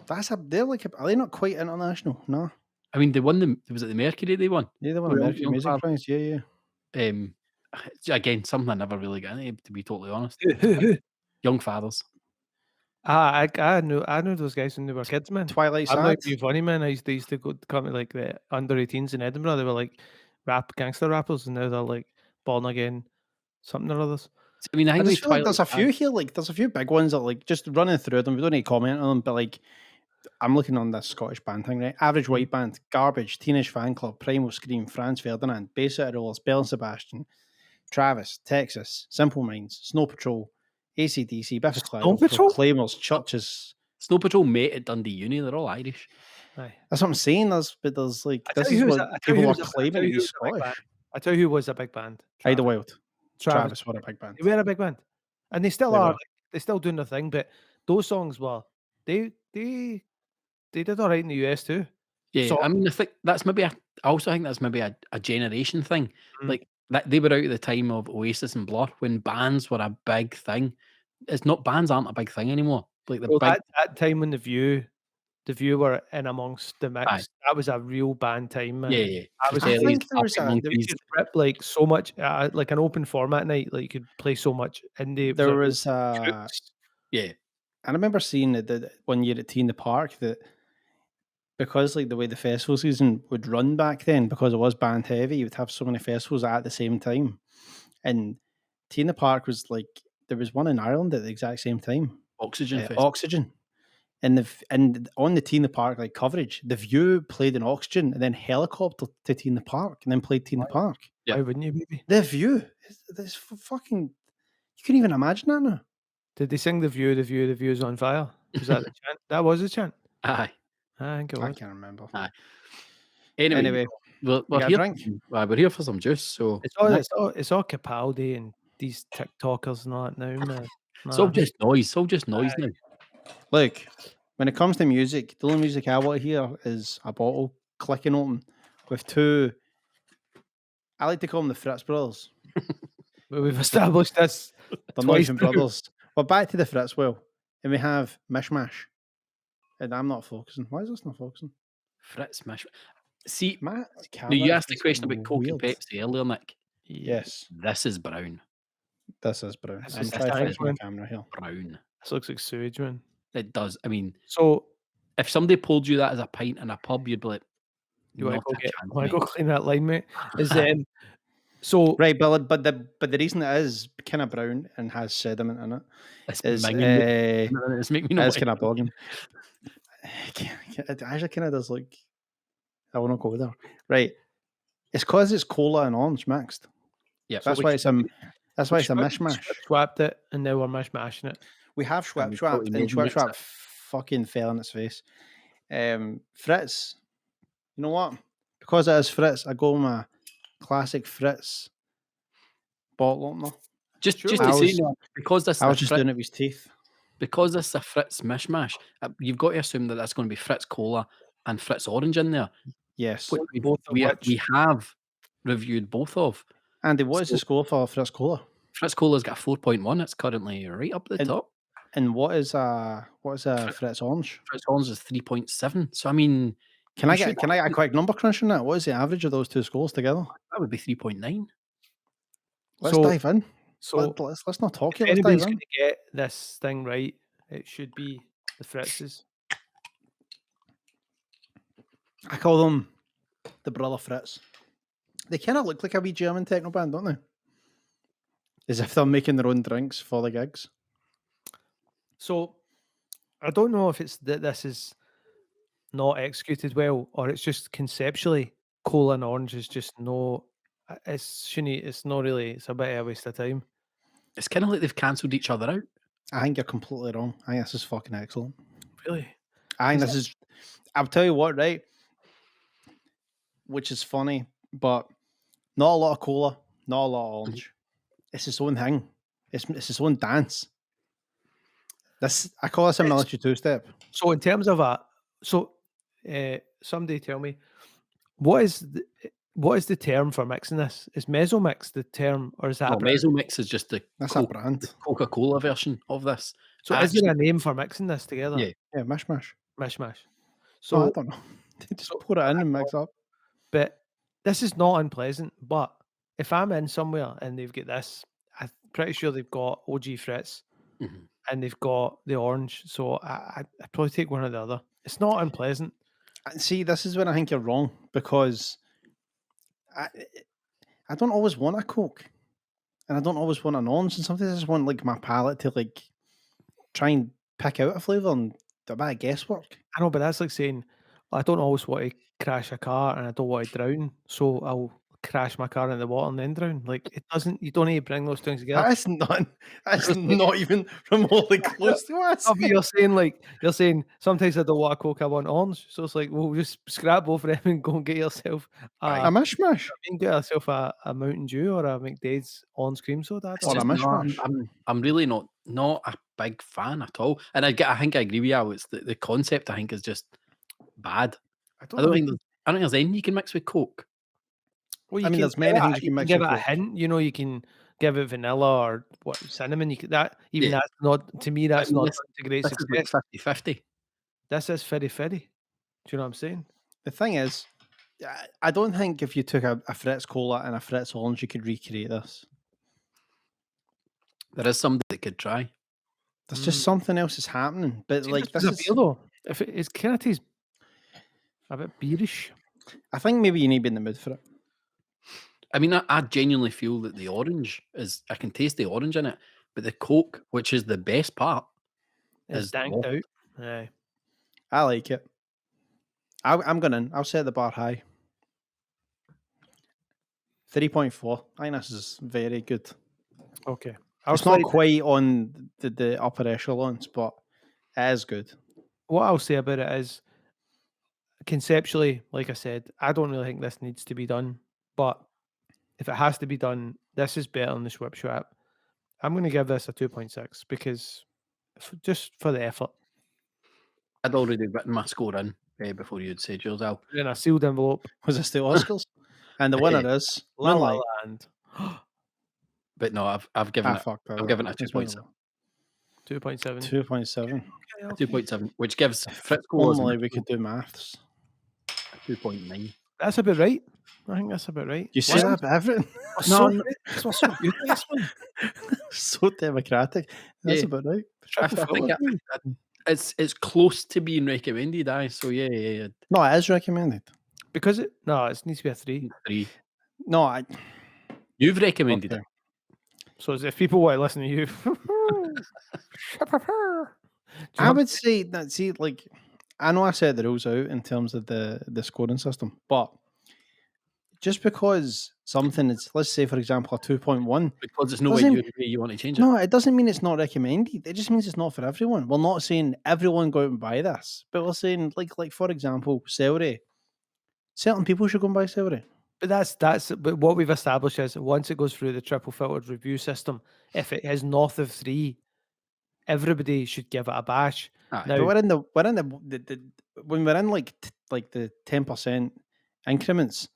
They're like, are they not quite international? No. I mean, they won was it the Mercury they won? Yeah, they won Well, American Young Music Father. Prize. Yeah. Again, something I never really got into, to be totally honest. Who? Young Fathers. I knew those guys when they were kids, man. Twilight I'm Sad. not being funny, man. They used to come to like the under 18s in Edinburgh. They were like gangster rappers, and now they're like Born Again, something or others. I mean, I I think just with feel like there's a Twilight few here, like there's a few big ones that like just running through them. We don't need to comment on them, but like I'm looking on this Scottish band thing, right? Average White Band, Garbage, Teenage Fan Club, Primal Scream, Franz Ferdinand, Bass Out of Rollers, Bell and Sebastian, Travis, Texas, Simple Minds, Snow Patrol, AC/DC, Biff Snow Patrol? Proclaimers, Churches. Snow Patrol mate at Dundee Uni. They're all Irish. Aye. That's what I'm saying. There's like I tell this you is who's what a- I tell you people are who's a- I tell claiming you to be who's a big Scottish. band. I tell you who was a big band. Ida Wild, Travis. Travis were a big band. They were a big band, and they still They are. were. Like, they're still doing their thing, but those songs were they did all right in the US too. Yeah, So- I mean, I think that's maybe I also think that's maybe a generation thing. Mm. Like that they were out at the time of Oasis and Blur when bands were a big thing. It's not bands aren't a big thing anymore. Like the Well, big that time when the View were in amongst the mix, Aye. that was a real band time, man. yeah. I was- I Fratellis, think there was Arctic a- You Monkeys. could rip like so much, like an open format night. Like you could play so much indie. There like, was Crooks. Yeah, I remember seeing that one year at Tea in the Park that because like the way the festival season would run back then, because it was band heavy, you would have so many festivals at the same time. And Tea in the Park was like there was one in Ireland at the exact same time. Oxygen Festival. Oxygen. And on the Tea in the Park like coverage, the View played in Oxygen and then helicopter to Tea in the Park and then played Tea in the Park. Yeah. Why wouldn't you, baby? The View. This fucking you couldn't even imagine that now. Did they sing the view's on fire? Was that the chant? That was the chant. Aye. I think it I was. can't remember. Anyway, we're got a here. drink? We're here for some juice. So It's all Capaldi and these TikTokers and all that now, man. it's all Nah. just noise. It's all just noise now. Look, when it comes to music, the only music I want to hear is a bottle clicking open with two. I like to call them the Fritz brothers. But we've established this. They're not Twice even through. brothers. We're back to the Fritz well, and we have Mischmasch. And I'm not focusing. Why is this not focusing? Fritz Mischmasch. See, Matt, now you asked the question about Coke and weird. Pepsi earlier, Nick. Yes, This is brown. this is brown. This I'm is trying to fix my brown. camera here. Brown. This looks like sewage, man. It does. I mean, So if somebody pulled you that as a pint in a pub, you'd be like, you want "Not to a chance, go mate." clean that line, mate? Is so Right, but the reason it is kind of brown and has sediment in it It's is minging me. It's making me it's not kind of bogging. It actually kind of does like I want to go there. Right, it's because it's cola and orange mixed. Yeah, That's why it's a mishmash. Swapped it, and now we're mashing it. We have And Schwab we Schwab, totally and made Schwab mix Schwab it. fucking fell in its face. Fritz, you know what? Because it is Fritz, I go with my classic Fritz bottle opener. just Sure. to I say, was- no, because this I was is just Fritz, doing it with his teeth. because this is a Fritz mishmash, you've got to assume that that's going to be Fritz Cola and Fritz Orange in there. Yes. Which Both of we which- have reviewed both of. Andy, what is the So- score for Fritz Cola? Fritz Cola's got 4.1. It's currently right up the And- top. And what is a Fritz Orange? Fritz Orange is 3.7. So I mean, Can I we get should- a quick number crunch on that? What is the average of those two scores together? that would be 3.9. Let's So- dive in. So Let's not talk if here. Let's anybody's dive going in. to get this thing right, it should be the Fritzes. I call them the Brother Fritz. They kind of look like a wee German techno band, don't they? As if they're making their own drinks for the gigs. So I don't know if it's that this is not executed well, or it's just conceptually cola and orange is just no. It's not really. It's a bit of a waste of time. It's kind of like they've cancelled each other out. I think you're completely wrong. I think this is fucking excellent. Really. I think this is. I'll tell you what, right? Which is funny, but not a lot of cola, not a lot of orange. It's its own thing. It's its own dance. I call this a It's- military two-step. So in terms of somebody tell me what is the term for mixing this? Is meso mix the term, or is that? Well, a brand? Meso Mix is just the That's a brand. Coca-Cola version of this. So is there a name for mixing this together? Yeah. Yeah, mishmash. Mishmash. So I So, don't know. They just pour it in and mix up. but this is not unpleasant. But if I'm in somewhere and they've got this, I'm pretty sure they've got OG Fritz Mhm. and they've got the orange. So I'd probably take one or the other. It's not unpleasant. See, this is when I think you're wrong because I don't always want a Coke, and I don't always want an orange, and sometimes I just want like my palate to like try and pick out a flavour and a bit of guesswork. I know, but that's like saying I don't always want to crash a car and I don't want to drown, so I'll crash my car in the water and then drown. Like it doesn't. You don't need to bring those things together. That's not. That's not even remotely close to what I Oh, but said. you're saying sometimes I don't want a Coke, I want orange. So it's like, well, just scrap both of them and go and get yourself A mishmash. get yourself a Mountain Dew or a McDade's orange cream soda. I It's don't Or a know. just not- mishmash. I'm really not a big fan at all. And I think I agree with you. It's the concept I think is just bad. I I don't don't know. think there's anything you can mix with Coke. Well, I mean, there's many things you can mix give with it a Coke. hint. You know, you can give it vanilla or what cinnamon. You could that even Yeah. that's not to me. That's mean, not this- a great This is like success. 50-50. This is fiddy fiddy. Do you know what I'm saying? The thing is, I don't think if you took a Fritz Cola and a Fritz Orange, you could recreate this. There is somebody that could try. There's just something else is happening. But like this is is, a beer though. If it's kind of tastes a bit beerish. I think maybe you need to be in the mood for it. I mean, I genuinely feel that the orange is. I can taste the orange in it, but the Coke, which is the best part, It's is danked awful. out. Aye. I like it. I'm going in. I'll set the bar high. 3.4. I think this is very good. Okay. It's not quite on the upper echelons, but it is good. What I'll say about it is conceptually, like I said, I don't really think this needs to be done. But if it has to be done, this is better than the Schwip Schwap. I'm going to give this a 2.6 because just for the effort. I'd already written my score in before you'd said yours, Al. In a sealed envelope. Was this the Oscars? And the winner is La La Moonlight. Land. But no, I've given it. Fuck that. I've given it a It's 2.7. 2.7. 2.7. 2.7, which gives Fritz Cola Only we could do maths. 2.9. That's about right. I think that's about right. You say that about everything. That's what's so good in this one. So democratic. That's Yeah. about right. I think it's close to being recommended, so yeah. No, it is recommended. Because it needs to be a 3. 3. No, You've recommended okay. it. So if people want to listen to you, I would say that. See, like, I know I set the rules out in terms of the scoring system, but just because something is, let's say, for example, a 2.1, Because there's no way Doesn't- you want to change it. no, it doesn't mean it's not recommended. It just means it's not for everyone. We're not saying everyone go out and buy this, but we're saying, like for example, celery. Certain people should go and buy celery. but but what we've established is once it goes through the triple filtered review system, if it is north of 3, everybody should give it a bash. Aye. Now, But we're in the when we're in like the 10% increments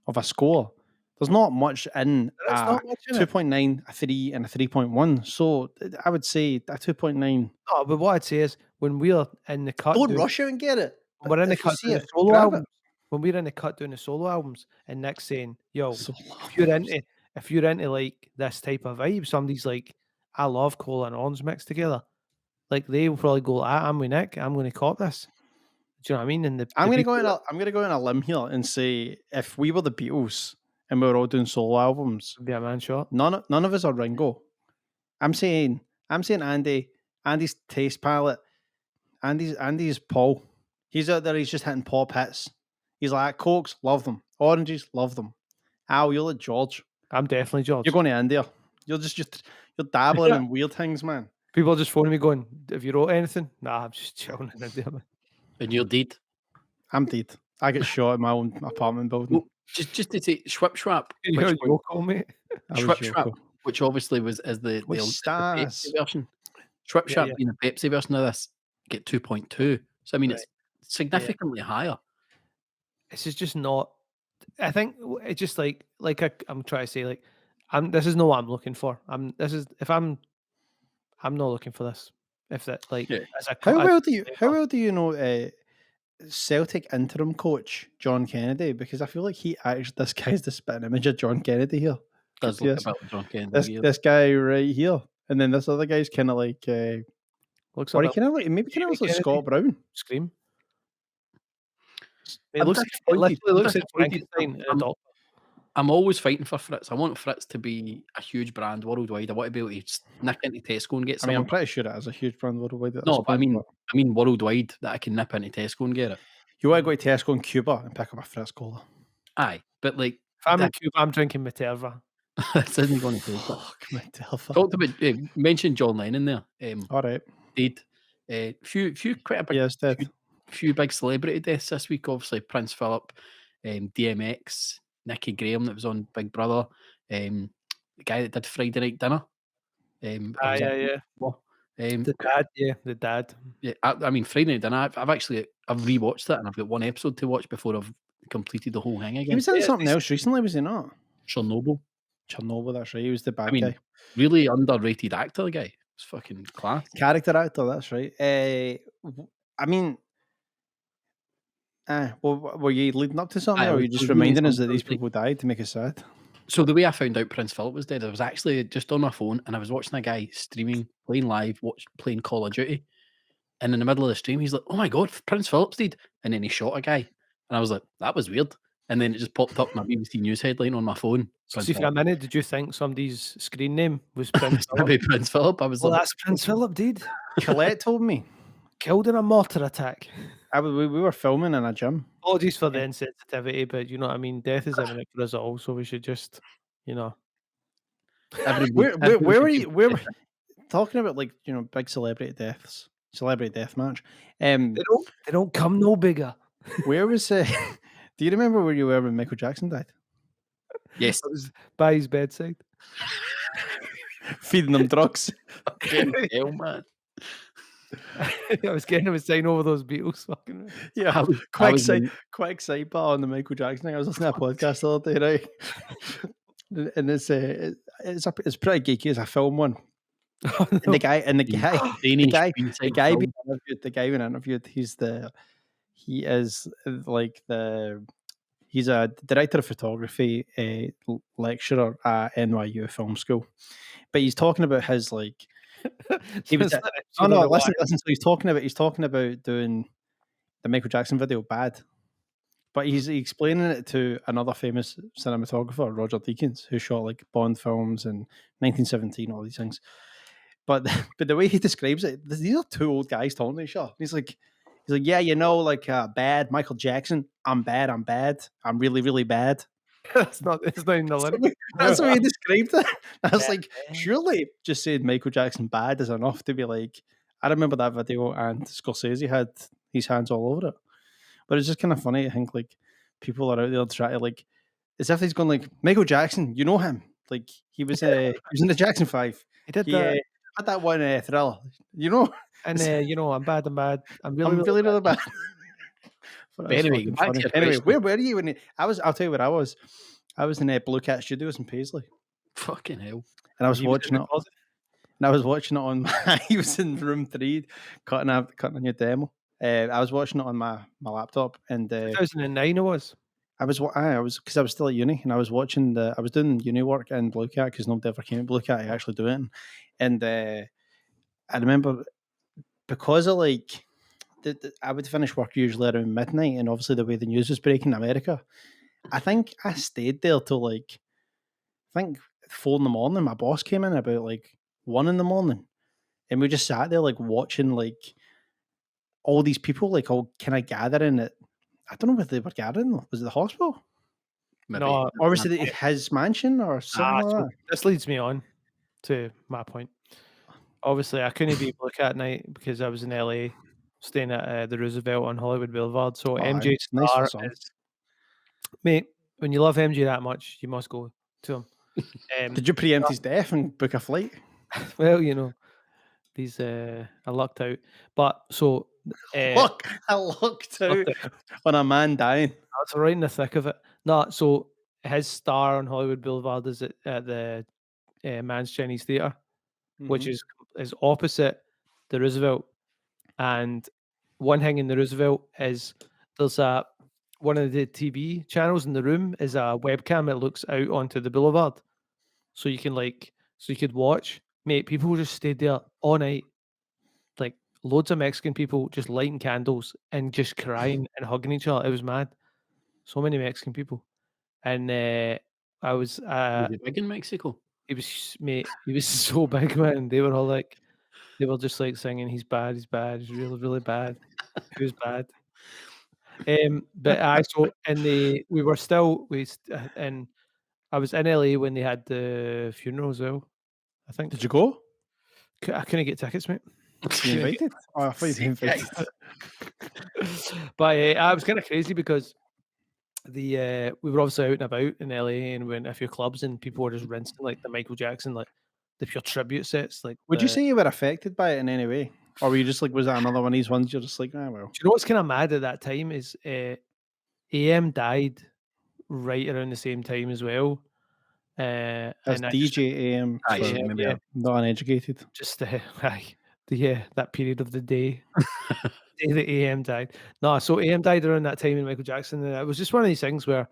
of a score, there's not much in there's a not much in it. 2.9, a 3, and a 3.1. So I would say a 2.9. No, but what I'd say is when we're in the cut, Don't doing- rush out and get it. when we're in the If you cut see doing the it, solo grab albums, when we're in the cut doing the solo albums, and Nick's saying, "Yo, if you're into like this type of vibe," somebody's like, "I love cola and orange mixed together." Like they will probably go, "I'm with Nick. I'm going to cop this." Do you know what I mean? And I'm gonna go on a limb here and say if we were the Beatles and we were all doing solo albums, be a man shot. none of us are Ringo. I'm saying Andy's taste palette, Andy's Paul. He's out there, he's just hitting pop hits. He's like, Cokes, love them. Oranges, love them. Al, you're like George. I'm definitely George. You're going to India. You're dabbling in weird things, man. People are just phoning me going, "Have you wrote anything?" Nah, I'm just chilling in India, man. And you're dead. I'm dead. I get shot in my own apartment building. Well, just to say, Schwip Schwap, You're Yoko, mate. I was Schwip Yoko. Schwap, which obviously is the With Pepsi stars. version. Schwip Yeah, Schwap yeah. being the Pepsi version of this, get 2.2. So I mean, it's significantly higher. This is just not. I think it's just like I'm trying to say, like, this is not what I'm looking for. I'm not looking for this. If that, like, Yeah. as a How as- well do you know Celtic interim coach John Kennedy, because I feel like this guy's the spitting image of John Kennedy here. Does look a bit like John Kennedy. This guy right here, and then this other guy's kind of like, Looks or he like kind of like maybe kind of looks like Kennedy. Scott Brown. Scream. I'm It literally looks like disappointed. Frankenstein. I'm always fighting for Fritz. I want Fritz to be a huge brand worldwide. I want to be able to just nick into Tesco and get I some. mean, I'm pretty sure it is a huge brand worldwide. At No, this but I point, mean worldwide that I can nip into Tesco and get it. you want to go to Tesco in Cuba and pick up a Fritz cola. Aye, but like If I'm in Cuba, I'm drinking Materva. this isn't going to take it. Fuck my Telfa. Talked about mentioned John Lennon there. All right. Dead. Few quite a big Yes, dead. few big celebrity deaths this week. Obviously, Prince Philip, DMX, Nicky Graham that was on Big Brother, the guy that did Friday Night Dinner. Yeah. The dad. Yeah, I mean Friday Night Dinner. I've rewatched it and I've got one episode to watch before I've completed the whole thing again. He was in something else recently, was he not? Chernobyl. That's right. He was the bad guy. Really underrated actor. The guy. It's fucking class. Character actor. That's right. I mean. Well, were you leading up to something, or were you just reminding us that these people died to make us sad? So the way I found out Prince Philip was dead, I was actually just on my phone and I was watching a guy streaming, playing live, playing Call of Duty. And in the middle of the stream, he's like, "Oh my god, Prince Philip's dead!" And then he shot a guy, and I was like, "That was weird." And then it just popped up my BBC News headline on my phone. So see, for a minute, did you think somebody's screen name was Prince Philip? Maybe Prince Philip. I was Well, like, that's Prince Philip, dude. Colette told me. Killed in a mortar attack. We were filming in a gym. Apologies for the insensitivity, but you know what I mean. Death is imminent for us all, so we should just, you know. Where were you? Where were talking about, like, you know, big celebrity deaths, celebrity death match? They don't come no bigger. Where was do you remember where you were when Michael Jackson died? Yes, I was by his bedside, feeding them drugs. hell, man. I was getting him to sign over those Beatles. Fucking Yeah, quick sidebar on the Michael Jackson thing. I was listening to a podcast the other day, right? And it's pretty geeky. It's a film one. Oh, no. And the guy being interviewed, he's a director of photography, lecturer at NYU Film School. But he's talking about his listen. So he's talking about doing the Michael Jackson video Bad, but he's explaining it to another famous cinematographer, Roger Deakins, who shot like Bond films and 1917, all these things. But the way he describes it, these are two old guys talking to each other. He's like, yeah, you know, like Bad, Michael Jackson. I'm bad. I'm really, really bad. It's not in the lyric. That's the way he described it. I was like, surely just saying Michael Jackson bad is enough to be like. I remember that video, and Scorsese had his hands all over it. But it's just kind of funny. I think like people are out there trying to like, as if he's going like, Michael Jackson, you know him, like he was in the Jackson 5. He did that. Had that one Thriller, you know. And you know, I'm bad. I'm really bad. But anyway, where were you when I'll tell you where I was. I was in Blue Cat Studios in Paisley. Fucking hell! And I was watching it. And I was watching it on my. He was in room 3, cutting a new demo. I was watching it on my laptop, and 2009 it was. I was because I was still at uni, and I was watching I was doing uni work in Blue Cat because nobody ever came to Blue Cat. I actually do it, and I remember because of like I would finish work usually around midnight, and obviously the way the news was breaking in America, I think I stayed there till like 4 in the morning. My boss came in about like 1 in the morning, and we just sat there like watching like all these people like all kind of gathering at. I don't know where they were gathering though. Was it the hospital? Maybe. No, or was it his mansion or something like that? This leads me on to my point. Obviously, I couldn't be Blue Cat night because I was in LA, staying at the Roosevelt on Hollywood Boulevard. So MJ Star is, mate. When you love MJ that much, you must go to him. Did you preempt his death and book a flight? Well, you know, these I lucked out. But so look, I lucked out on a man dying. That's right in the thick of it. No, so his star on Hollywood Boulevard is at the Man's Chinese Theatre, which is opposite the Roosevelt. And one thing in the Roosevelt is there's a one of the TV channels in the room is a webcam that looks out onto the boulevard, so you could watch. Mate, people just stayed there all night, like loads of Mexican people just lighting candles and just crying and hugging each other. It was mad. So many Mexican people, and I was Was it big in Mexico? he was so big, man. They were all like, they were just like singing, "He's bad, he's really, really bad. Who's bad?" But I so and we were still and I was in LA when they had the funeral as well. I think Did you go? I couldn't get tickets, mate. You invited? Oh, I thought you Sick, invited. But I was kind of crazy because we were obviously out and about in LA and went to a few clubs and people were just rinsing like the Michael Jackson, like the pure tribute sets. Like, Would you say you were affected by it in any way? Or were you just like, was that another one of these ones you're just like, ah, well. Do you know what's kind of mad at that time is AM died right around the same time as well. That's and I DJ AM. Aye, for yeah, maybe yeah. not uneducated. just that period of the day. Day that AM died. No, so AM died around that time in Michael Jackson, and it was just one of these things where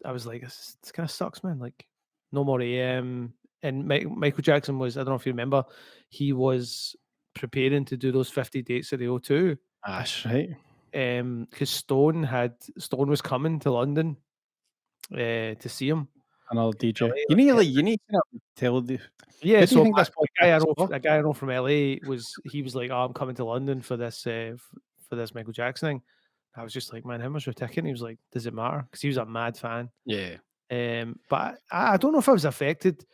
I was like, this kind of sucks, man. Like, no more AM. And Michael Jackson was, I don't know if you remember, he was preparing to do those 50 dates at the O2. That's right. Because Stone was coming to London to see him. Another DJ. LA, You need to tell the. Yeah, Who do you so think this a guy I podcast know from LA was like, "Oh, I'm coming to London for this Michael Jackson thing." I was just like, "Man, how much are ticket?" He was like, "Does it matter?" Because he was a mad fan. Yeah. But I don't know if I was affected.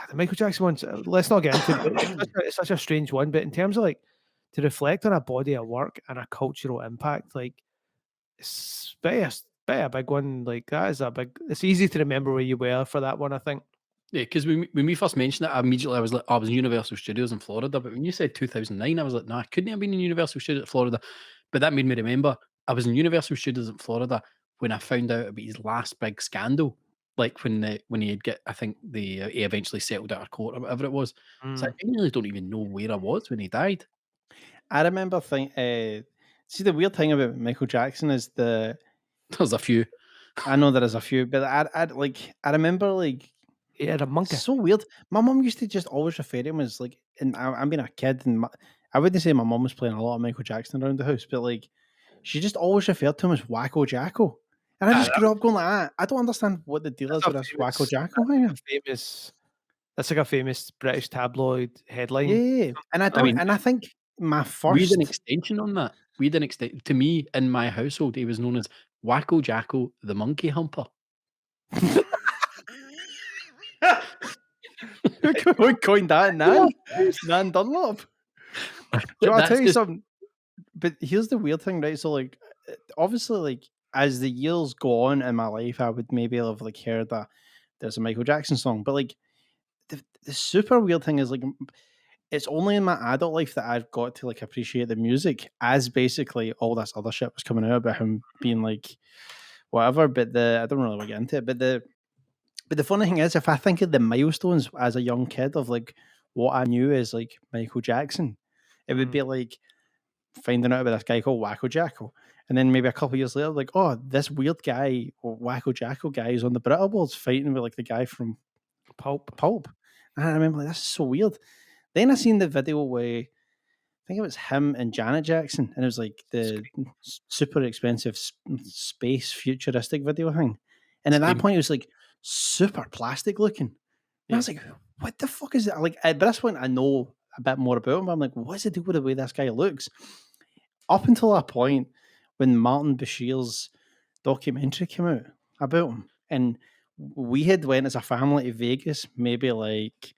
The Michael Jackson one. Let's not get into it. It's such a strange one. But in terms of like to reflect on a body of work and a cultural impact, like it's a big one. Like that is a big. It's easy to remember where you were for that one, I think. Yeah, because when we first mentioned it, I was like, I was in Universal Studios in Florida. But when you said 2009, I was like, no, I couldn't have been in Universal Studios in Florida. But that made me remember I was in Universal Studios in Florida when I found out about his last big scandal. Like when he had I think he eventually settled out of court or whatever it was. So I really don't even know where I was when he died. I remember see, the weird thing about Michael Jackson is There's a few. I know there is a few, but I remember like He had a monkey. it's so weird. My mum used to just always refer to him as like, and I'm being a kid, and I wouldn't say my mum was playing a lot of Michael Jackson around the house, but like she just always referred to him as Wacko Jacko. And I just grew up going like that. I don't understand what the deal is with this Wacko Jacko thing. That's like a famous British tabloid headline. Yeah, and I think my We had first an extension on that. We had an extension. To me, in my household, he was known as Wacko Jacko, the monkey humper. Who coined that? Nan Dunlop. Do I tell you something? But here's the weird thing, right? So like, obviously, like as the years go on in my life, I would maybe have like heard that there's a Michael Jackson song, but like the super weird thing is like it's only in my adult life that I've got to like appreciate the music as basically all this other shit was coming out about him being like whatever. But I don't really want to get into it. But the funny thing is, if I think of the milestones as a young kid of like what I knew as like Michael Jackson, it would be like finding out about this guy called Wacko Jacko. And then maybe a couple of years later, like, oh, this weird guy, or Wacko Jacko guy, is on the Brit Awards fighting with like the guy from Pulp. And I remember like, this is so weird. Then I seen the video where I think it was him and Janet Jackson, and it was like the super expensive space futuristic video thing. And at that point, it was like super plastic looking. And I was like, what the fuck is that? Like, at this point, I know a bit more about him, but I'm like, what's the deal with the way this guy looks? Up until that point, when Martin Bashir's documentary came out about him, and we had went as a family to Vegas, maybe like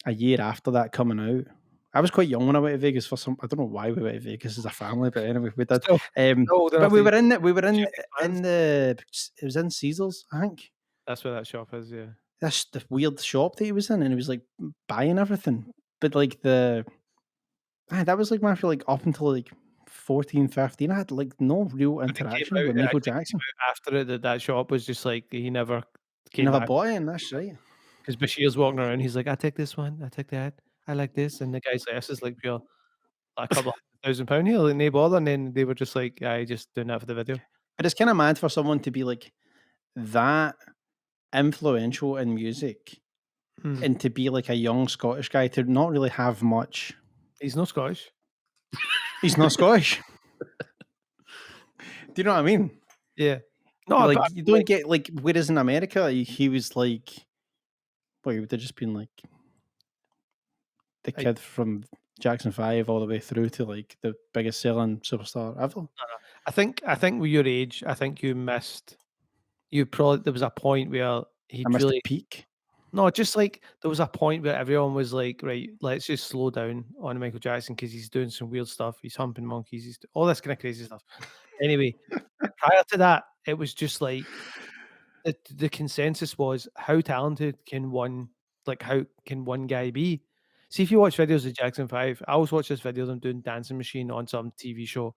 a year after that coming out. I was quite young when I went to Vegas for some. I don't know why we went to Vegas as a family, but anyway, we did. But we were in the. It was in Caesars, I think. That's where that shop is. Yeah, that's the weird shop that he was in, and he was like buying everything. But like that was like my feel like up until like 14, 15, I had like no real interaction with Michael Jackson. After it, that shop was just like he never bought it, and that's right. Because Bashir's walking around, he's like, I take this one, I take that, I like this, and the guy's like, this is like pure like, a couple of £1,000 here, like, no bother. And then they were just like, I just doing that for the video. But it's kind of mad for someone to be like that influential in music Hmm. and to be like a young Scottish guy to not really have much. He's not Scottish. He's not Scottish. Do you know what I mean? Yeah. No, Like but, you don't get like. Whereas in America, he was like, well, he would have just been like the I- kid from Jackson 5 all the way through to like the biggest selling superstar ever. I think with your age, I think you missed. You probably there was a point where he I missed really the peak. no, just like there was a point where everyone was like, right, let's just slow down on Michael Jackson because he's doing some weird stuff. He's humping monkeys. He's all this kind of crazy stuff. Anyway, prior to that, it was just like the consensus was how talented can one guy be? See, if you watch videos of Jackson 5, I always watch this video of them doing Dancing Machine on some TV show.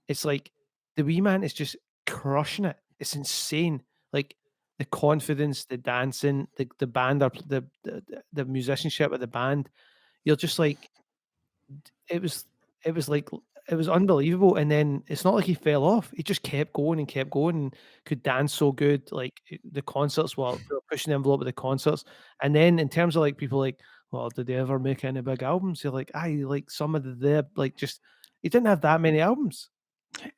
It's like the wee man is just crushing it. It's insane. Like the confidence, the dancing, the band, the musicianship of the band. You're just like, it was like it was unbelievable. And then it's not like he fell off. He just kept going and could dance so good. Like the concerts, well, they were pushing the envelope with the concerts. And then in terms of like people like, well, did they ever make any big albums? You're like, like some of like just he didn't have that many albums.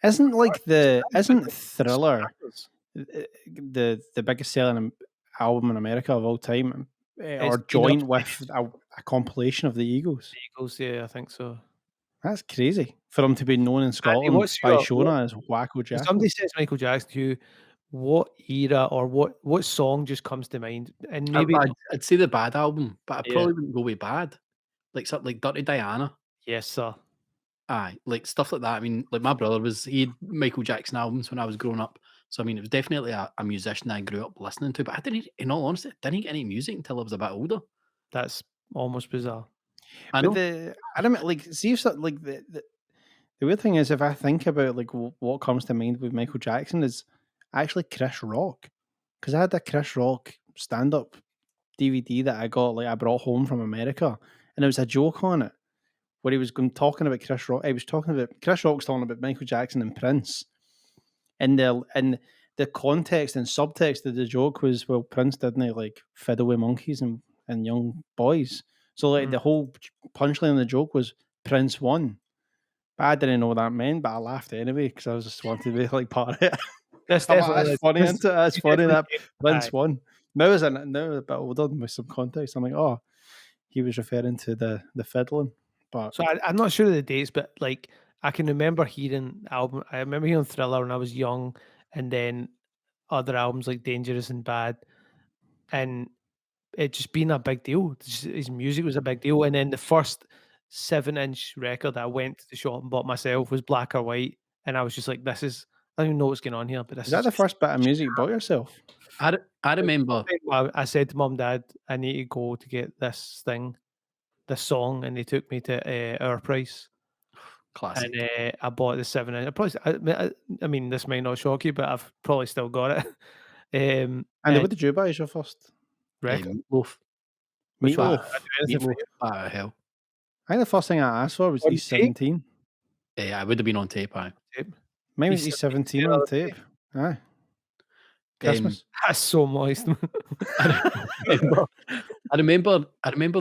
Isn't like isn't Thriller Smackers. the biggest selling album in America of all time, It's or been joint up with a compilation of the Eagles? Eagles, yeah, I think so. That's crazy for him to be known in Scotland what's by your- Shona as Wacko When Jack. somebody says Michael Jackson to you, what era or what song just comes to mind? And maybe I'd say the Bad album, but I Yeah. probably wouldn't go with Bad. Like something like Dirty Diana. yes, sir. Aye, like stuff like that. I mean, like my brother he had Michael Jackson albums when I was growing up. So I mean, it was definitely a musician I grew up listening to. But I didn't, in all honesty, I didn't get any music until I was a bit older. That's almost bizarre. I But know. I don't like see if like the weird thing is if I think about like what comes to mind with Michael Jackson is actually Chris Rock, because I had a Chris Rock stand up DVD that I got like I brought home from America, and there was a joke on it where he was talking about Chris Rock. He was talking about Chris Rock's talking about Michael Jackson and Prince, and the context and subtext of the joke was, well, Prince didn't like fiddle with monkeys and young boys. So like the whole punchline of the joke was Prince won. But I didn't know what that meant, but I laughed anyway because I was just wanted to be like part of it. That's I'm like, definitely that's funny, isn't it? That's you funny that definitely- Prince aye. won. Now a bit older with some context. I'm like, oh, he was referring to the fiddling. But So I'm not sure of the dates, but like I can remember hearing album. I remember hearing Thriller when I was young, and then other albums like Dangerous and Bad, and it just being a big deal. His music was a big deal, and then the first 7-inch record I went to the shop and bought myself was Black or White, and I was just like, "This is I don't even know what's going on here." But this is that the first bit of music you bought yourself? I remember. I said to Mum, Dad, I need to go to get this song, and they took me to Our Price. Classic. And I bought the 7-inch. I mean, this might not shock you, but I've probably still got it. And what did you buy as your first record. Meatloaf. Which one? Meatloaf? I'd do anything for Meatloaf. you. Ah, hell. I think the first thing I asked for was On E17. I would have been on tape. Aye. Mine was E17 E17 the on other tape. Aye. Christmas. That's so moist. I remember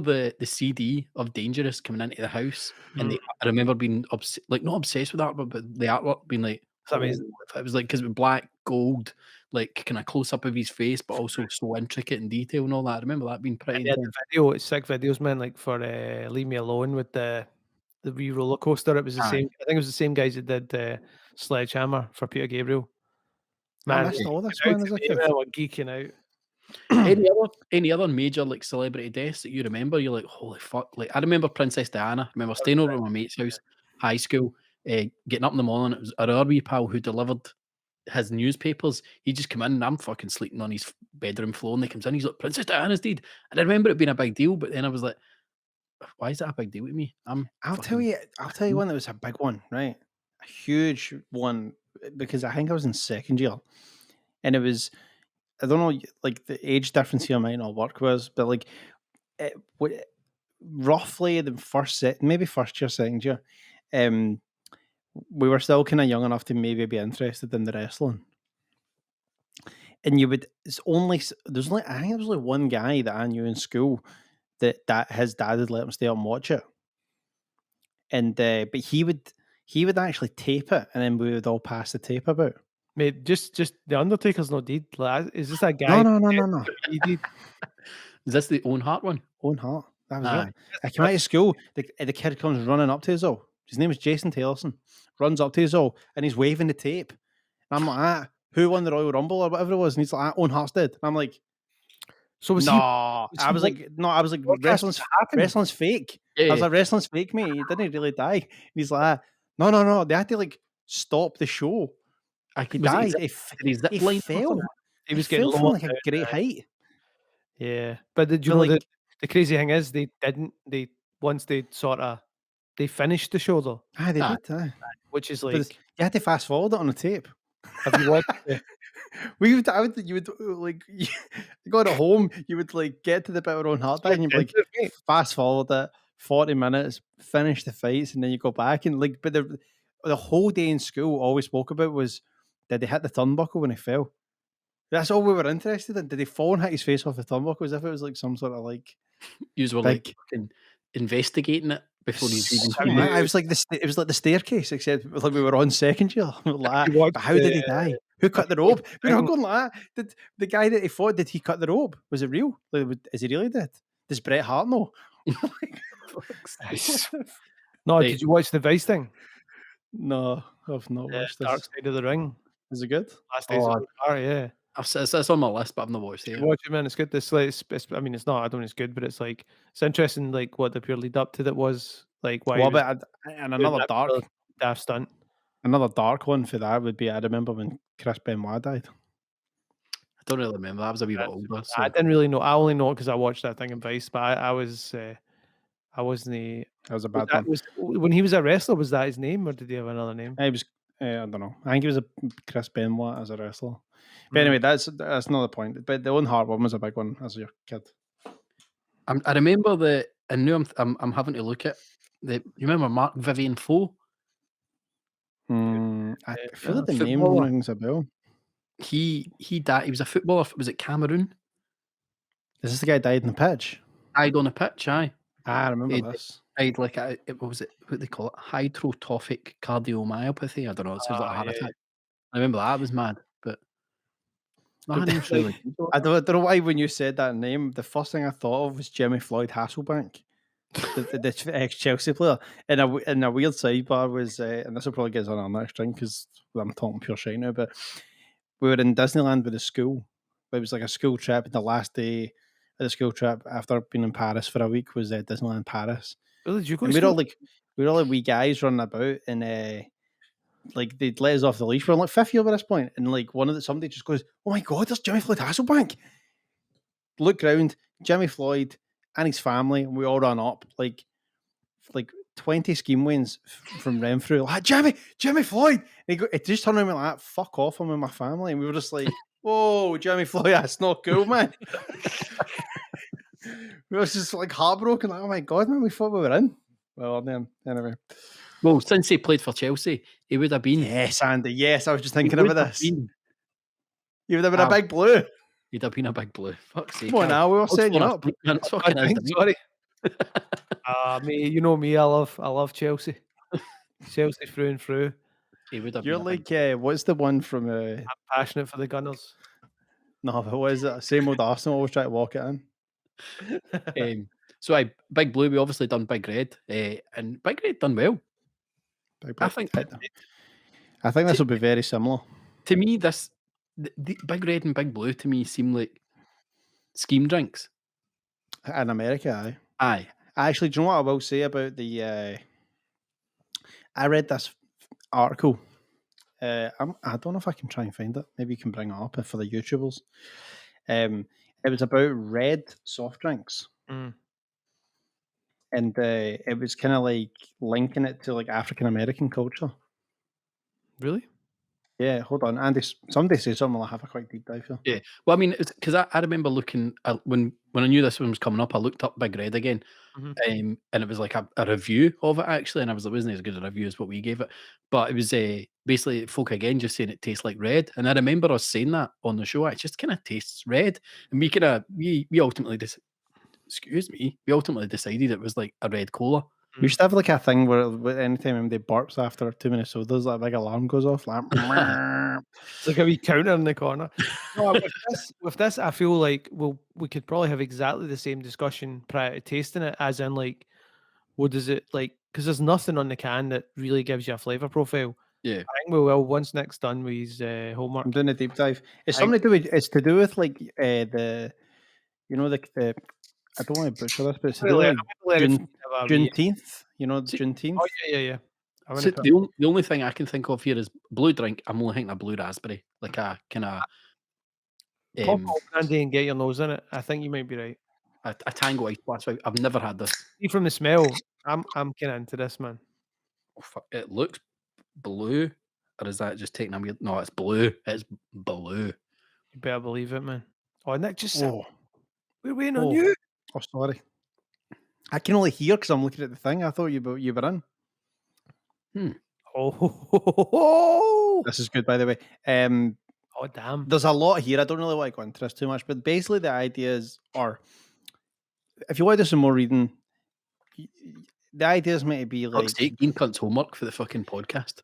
the CD of Dangerous coming into the house, and I remember being not obsessed with that, but the artwork being like, It's amazing. It was like because it was black, gold, like kind of close up of his face, but also so intricate in detail and all that. I remember that being pretty. And yeah, the video, it's sick videos, man. Like for Leave Me Alone with the wee roller coaster. It was the same. I think it was the same guys that did Sledgehammer for Peter Gabriel. I Man, missed all this, out man, as to a me, kid. man, we're geeking out. Any other major like celebrity deaths that you remember? You're like, holy fuck! Like I remember Princess Diana. I remember staying over at my mate's house, high school, getting up in the morning. It was our wee pal who delivered his newspapers. He just come in and I'm fucking sleeping on his bedroom floor, and he comes in. He's like, Princess Diana's dead. And I remember it being a big deal, but then I was like, why is that a big deal with me? I'll tell you one that was a big one, right? A huge one, because I think I was in second year, and it was, I don't know, like the age difference here might not work with us, but like roughly the first year, second year, we were still kind of young enough to maybe be interested in the wrestling. And you would, there's only, I think there was only one guy that I knew in school that his dad had let him stay up and watch it. And, but he would actually tape it, and then we would all pass the tape about. Mate, just the Undertaker's not dead. Like, is this a guy? No. He did. Is this the Owen Hart one? Owen Hart. That was Aye. it. I came out of school. The kid comes running up to us all. His name is Jason Taylorson. Runs up to us all, and he's waving the tape. And I'm like, who won the Royal Rumble or whatever it was? And he's like, Owen Hart's dead. And I'm like, So was no. he? I was like, wrestling's fake. I was like, wrestling's fake, mate. He didn't really die. And he's like, no. They had to like stop the show. He died. He fell. He was fell getting from like a great height. Yeah, but did you know like, the crazy thing is once they finished the show though. They did. Which is But like you had to fast forward it on the tape. have you watched the, you would like you got at home, you would like get to the bit where Owen Hart died, and you'd like fast forward it 40 minutes, finish the fights, and then you go back and like. But the whole day in school, all we spoke about was did they hit the turnbuckle when he fell? That's all we were interested in. Did he fall and hit his face off the turnbuckle? As if it was like some sort of like. You were like investigating it before you even. I was like it was like the staircase, except like we were on second year. Like, but how did he die? Who cut the rope? We're not going like that. Did the guy that he fought? Did he cut the rope? Was it real? Like, is he really dead? Does Bret Hart know? No, did you watch the Vice thing? No, I've not watched this. Dark Side of the Ring. Is it good? Last days of Barr, yeah. It's on my list, but I've not watched it. Watch it, man. It's good. It's like, I mean, it's not. I don't think it's good, but it's like it's interesting. Like what the pure lead up to that was like. Why? Well, but and another dark daft stunt. Another dark one for that would be I remember when Chris Benoit died. I don't really remember. I was a wee bit older. So. I didn't really know. I only know it because I watched that thing in Vice, but I wasn't. That was a bad one. When he was a wrestler, was that his name, or did he have another name? He was. I don't know. I think he was a Chris Benoit as a wrestler. But anyway, that's not the point. But the Owen Hart one was a big one as your kid. I remember I knew I'm having to look at you remember Mark Vivian Foe? I feel like the name rings a bell. He died. He was a footballer. Was it Cameroon? Is this the guy died in the pitch? Died on a pitch. Aye. I remember this. Died like what was it? What they call it? Hypertrophic cardiomyopathy. I don't know. It sounds like a heart attack. I remember that was mad, but. I don't know why when you said that name, the first thing I thought of was Jimmy Floyd Hasselbank, the ex-Chelsea player. And a weird sidebar was, and this will probably get us on our next drink because I'm talking pure shit now, but we were in Disneyland with the school. It was like a school trip, and the last day of the school trip after being in Paris for a week was Disneyland Paris. Really, did you go and we were all like wee guys running about, and like they'd let us off the leash. We're in like fifth year by this point, and like somebody just goes, "Oh my god, there's Jimmy Floyd Hasselbank!" Look round, Jimmy Floyd and his family, and we all ran up like 20 scheme wins from Renfrew. Like Jimmy Floyd. And he just turned around and went like, "Fuck off, I'm with my family," and we were just like, "Whoa, Jimmy Floyd, that's not cool, man." We were just like heartbroken. Like, oh my god, man, we thought we were in. Well, then anyway. Well, since he played for Chelsea, he would have been. Yes, Andy. Yes, I was just thinking about this. He would have been a big blue. He'd have been a big blue. Fuck's sake. Come on now, we were setting you up. Sorry. Me, you know me. I love Chelsea. Chelsea through and through. He would have. You're like, what's the one from? I'm passionate for the Gunners. No, but what is it? Same old Arsenal always try to walk it in. So Big Blue, we obviously done Big Red, and Big Red done well. I think this will be very similar. To me, the Big Red and Big Blue to me seem like scheme drinks. In America, aye. Actually, do you know what I will say about the? I read this article. I don't know if I can try and find it. Maybe you can bring it up for the YouTubers. It was about red soft drinks. And it was kind of like linking it to like African American culture. Really? Yeah, hold on, Andy. Somebody say something. I'll have a quick deep dive here. Yeah. Well, I mean, because I remember looking when I knew this one was coming up, I looked up Big Red again, Mhm. and it was like a review of it actually, and I was like, it wasn't as good a review as what we gave it, but it was basically folk again just saying it tastes like red, and I remember us saying that on the show. It just kind of tastes red, and we ultimately we ultimately decided it was like a red cola. We should have like a thing where anytime anybody burps after too many sodas, that big alarm goes off. Like, It's like a wee counter in the corner. No, with this, I feel like we could probably have exactly the same discussion prior to tasting it, as in like, what does it like? Because there's nothing on the can that really gives you a flavor profile. Yeah. I think we will once Nick's done with his homework. I'm doing a deep dive. It's I- something to do with. It's to do with like the, you know, the. I don't want to butcher this, but it's to do with like Juneteenth. You know, Juneteenth. Oh yeah. I So wanna the only thing I can think of here is blue drink. I'm only thinking a blue raspberry, like a kind of pop open, Andy, and get your nose in it. I think you might be right. a Tango Ice Blast. I've never had this. See, from the smell, I'm kind of into this, man. Oh, fuck, it looks blue, or is that just taking a weird? No, it's blue. It's blue. You better believe it, man. Oh, Nick, just Oh, we're waiting on oh, you. oh, sorry. I can only hear because I'm looking at the thing. I thought you were in. Oh, This is good, by the way. oh, damn. There's a lot here. I don't really want to go into this too much, but basically the ideas are, if you want to do some more reading, the ideas might be like Fuck's sake, Ian Cunt's homework for the fucking podcast.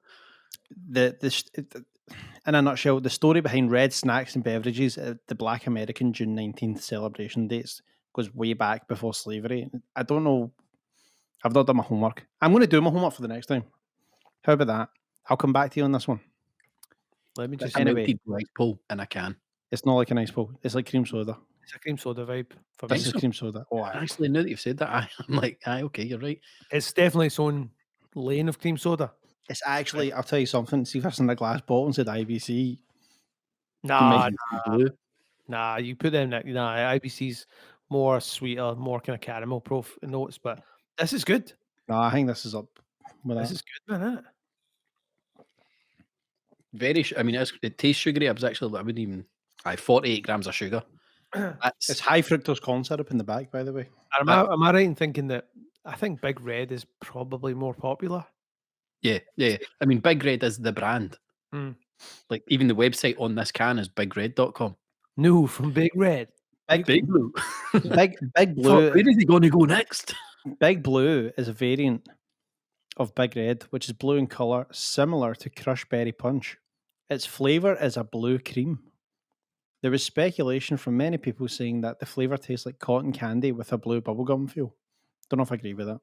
in a nutshell, the story behind red snacks and beverages at the Black American June 19th celebration dates goes way back before slavery. I don't know. I've not done my homework. I'm going to do my homework for the next time. How about that? I'll come back to you on this one. Let me just. Anyway. Melted ice pull in a can. It's not like an ice pull. It's like cream soda. It's a cream soda vibe for me. This is cream soda. Oh, Actually, now that you've said that, I'm like, aye, okay, you're right. It's definitely its own lane of cream soda. it's actually, I'll tell you something. See if it's in a glass bottle and said IBC. Nah, Blue. nah. You put them. Nah, IBC's more sweeter, more kind of caramel notes. But this is good. No, I think this is up with This that. is good, man. Isn't it? Very. I mean, it tastes sugary. I wouldn't even. 48 grams of sugar. It's high fructose corn syrup in the back, by the way. Am I right in thinking that I think Big Red is probably more popular? Yeah. I mean, Big Red is the brand. Mm. Like, even the website on this can is bigred.com. No, from Big Red. Big Blue. Big Blue. Where is he going to go next? Big Blue is a variant of Big Red, which is blue in color, similar to Crush Berry Punch. Its flavor is a blue cream. There was speculation from many people saying that the flavor tastes like cotton candy with a blue bubblegum feel. Don't know if I agree with that.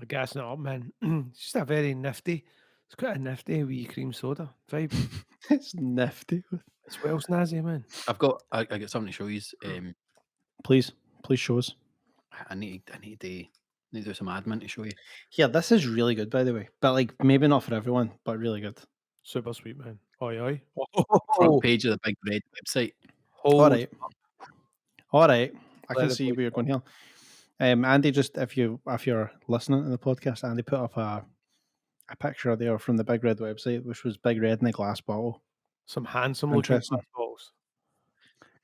I guess not, man. It's just a very nifty. It's quite a nifty wee cream soda vibe. It's nifty. It's well snazzy, man. I got something to show you. Please show us. I need to do some admin to show you. Yeah, this is really good, by the way. But like, maybe not for everyone, but really good. Super sweet, man. Oi. Front page of the Big Red website. All right. I Let can it see play where you're going here. Andy, just if you're listening to the podcast, Andy put up a picture there from the Big Red website, which was Big Red in a glass bottle. Some handsome looking Interesting. glass bottles.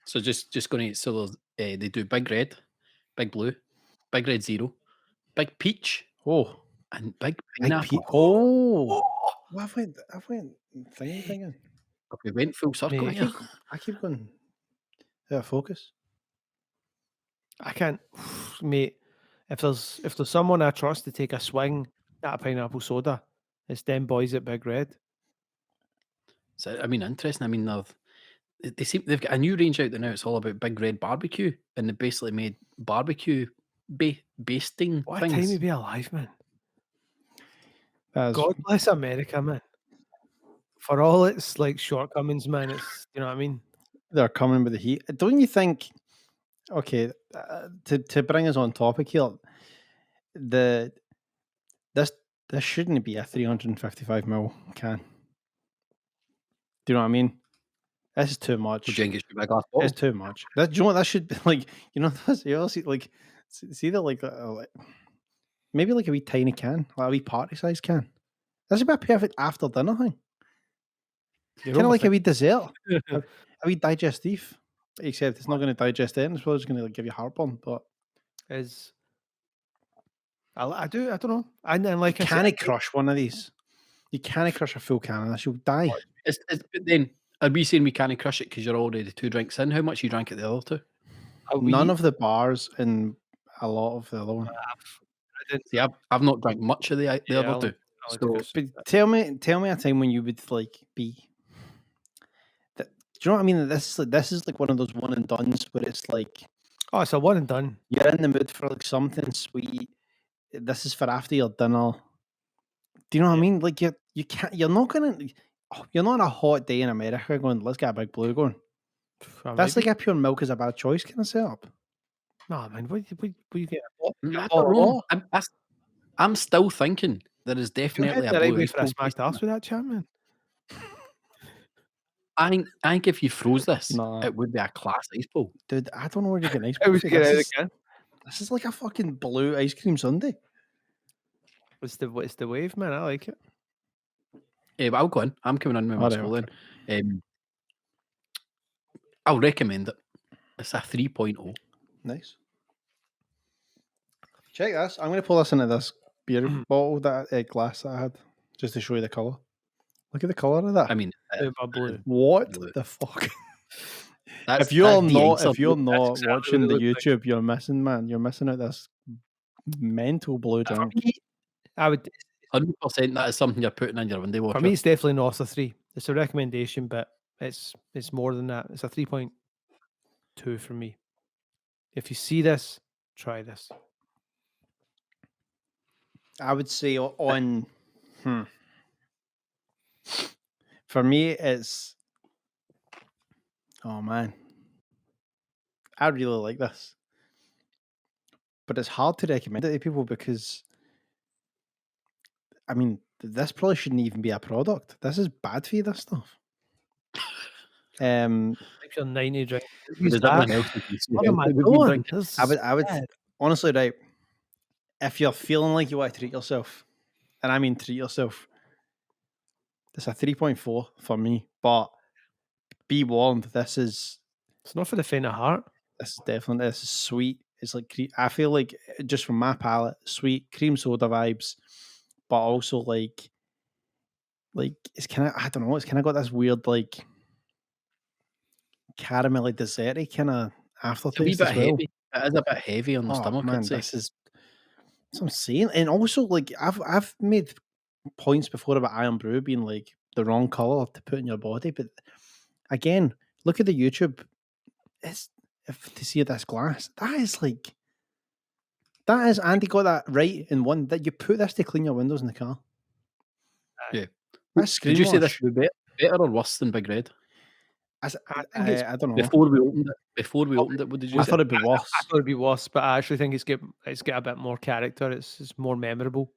So just going to, so there's, they do Big Red, Big Blue, Big Red Zero, Big Peach, Oh, and Big Big Pineapple. Oh, well, I've went thinking. We went full circle. Mate, here. I keep going out of focus. I can't, mate. If there's someone I trust to take a swing at a pineapple soda, it's them boys at Big Red. So, I mean, interesting. I mean, they've got a new range out there now. It's all about Big Red barbecue, and they basically made barbecue basting What a time things. to be alive, man. That's, God bless America, man. For all its like shortcomings, man, it's, you know what I mean. they're coming with the heat. Don't you think? Okay, to bring us on topic here, this shouldn't be a 355ml can. Do you know what I mean? This is too much. Would you think it should be a glass bottle? It's too much. Do you know what that should be like? You know, this, you also like see that like maybe like a wee tiny can, like a wee party size can. This would be a perfect after dinner thing. You're Kind of like a overthinking. wee dessert, a wee digestif, except it's not going to digest in. It's probably just going to like, give you heartburn. But Is I don't know. And then like I said, can't crush one of these. You can't crush a full can of this. You'll die. But then, are we saying we can't crush it because you're already 2 drinks in? How much you drank at the other 2? None of the bars and a lot of the other one. I didn't. See, I've not drank much of the Yeah, other 2. I like So, this. But tell me a time when you would like be. Do you know what I mean? This is like one of those one and dones where it's like Oh, it's a one and done. you're in the mood for like something sweet. This is for after your dinner. Do you know what I mean? Like you can't. You're not gonna. You're not on a hot day in America going. Let's get a Big Blue going. That's like a pure milk is a bad choice kind of setup. No, man. What you get? I don't know. I'm still thinking there is definitely a the right blue way ice for a cold smashed taste in ass it. with that chat, man. I think if you froze this, Nah. it would be a class ice bowl. Dude, I don't know where you're getting ice How cream. would you get out of the can? This is like a fucking blue ice cream sundae. It's the wave, man. I like it. But I'll go in. I'm coming in with my Alright, score then. I'll recommend it. It's a 3.0. Nice. Check this. I'm going to pull this into this beer bottle, that glass that I had, just to show you the colour. Look at the colour of that. I mean, Blue. What blue. the fuck? that's, if you're that's not de-icer blue. watching exactly the what it looks YouTube, you're missing, man. You're missing out this mental blue For drink. me, I would. 100% that is something you're putting in your window washer. For me, it's definitely north of 3. It's a recommendation, but it's more than that. It's a 3.2 for me. If you see this, try this. I would say on. For me, it's. Oh man, I really like this, but it's hard to recommend it to people because. I mean, this probably shouldn't even be a product. This is bad for you. This stuff. Like your 90 drink. There's everything else you can see What am I healthy with doing? drinking. This I is would bad. honestly, right. If you're feeling like you want to treat yourself, and I mean treat yourself, it's a 3.4 for me. But be warned, this is It's not for the faint of heart. this is sweet. It's like I feel like just from my palate, sweet cream soda vibes, but also like it's kind of I don't know. It's kind of got this weird like caramelly desserty kind of It's a wee aftertaste bit as well. heavy. It is a bit heavy on the stomach, man, I'd say. this is that's what I'm saying. And also, like I've made points before about Iron Brew being like the wrong color to put in your body, but again, look at the YouTube. If to see this glass, that is Andy got that right in one that you put this to clean your windows in the car. Yeah. That's Did you say screen this would be better or worse than Big Red? I think it's don't know. Before we opened it, what did you I say? thought it'd be worse. I thought it'd be worse, but I actually think it's got a bit more character. It's more memorable.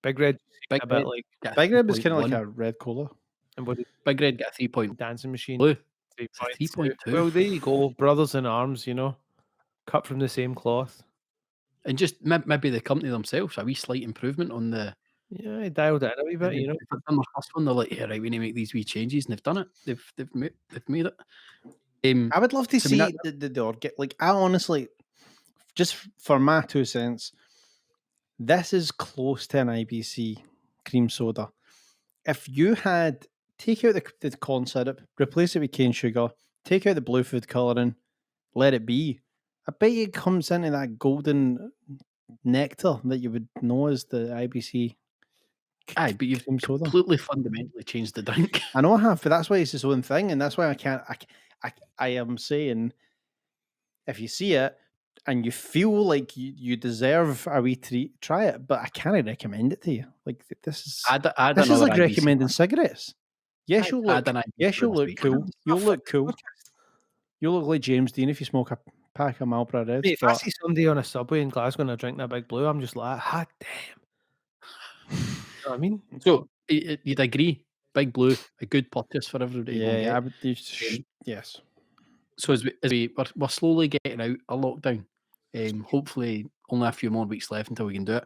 Big Red, Big a bit Red like got a Big Red was kind of 3.1. like a red cola. and what Big Red got a 3.2. dancing machine. Blue. 3.2. 3.2. Well, there you go, brothers in arms. Cut from the same cloth. And just maybe the company themselves, a wee slight improvement on the. Yeah, I dialed it in a wee bit. If they've done the first one, they're like, yeah, right, we need to make these wee changes, and they've done it. They've made it. I would love to So, I mean, see the organ. Like I honestly, just for my 2 cents, this is close to an IBC cream soda. If you had take out the corn syrup, replace it with cane sugar, take out the blue food colouring, let it be. I bet you it comes into that golden nectar that you would know as the IBC. Aye, but you've cream soda. completely fundamentally changed the drink. I know I have, but that's why it's its own thing, and that's why I am saying, if you see it and you feel like you deserve a wee treat, try it. But I can't recommend it to you. Like this is this is like recommending cigarettes. Yes, you'll look. Yes, you'll look cool. You'll look cool. You'll look like James Dean if you smoke a pack of Marlboro Reds. Mate, if I see somebody on a subway in Glasgow and they're drinking a Big Blue, I'm just like, hot damn. You know what I mean? So you'd agree, Big Blue, a good purchase for everybody. Yeah, I would. Yes. So as we're slowly getting out of lockdown, hopefully only a few more weeks left until we can do it.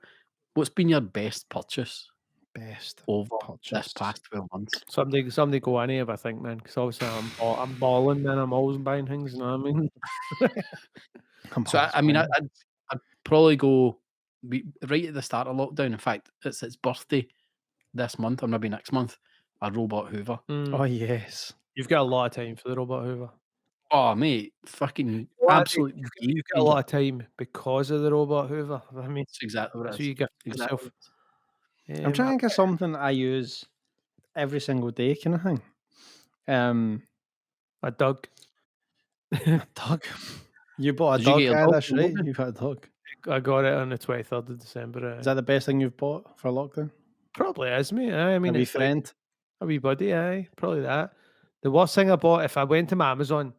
What's been your best purchase? Best over purchase. this past 12 months. Somebody go any of I think, man, because obviously I'm balling, man. I'm always buying things. You know what I mean? So I mean, I'd probably go right at the start of lockdown. In fact, it's its birthday this month or maybe next month. A robot Hoover. Mm. Oh yes. You've got a lot of time for the robot Hoover. Oh mate, fucking Well, absolute. You've got a lot of time because of the robot Hoover. I mean, That's exactly what it so is. you get Exactly. yourself. I'm trying to think of something I use every single day, kind of thing. A dog. A dog. You bought a Did you dog, get your guy, dog that's for right. lockdown? You've had a dog. I got it on the 23rd of December. Is that the best thing you've bought for lockdown? Probably is, mate. I mean, A wee it's like friend. a wee buddy. Aye, probably that. The worst thing I bought, if I went to my Amazon,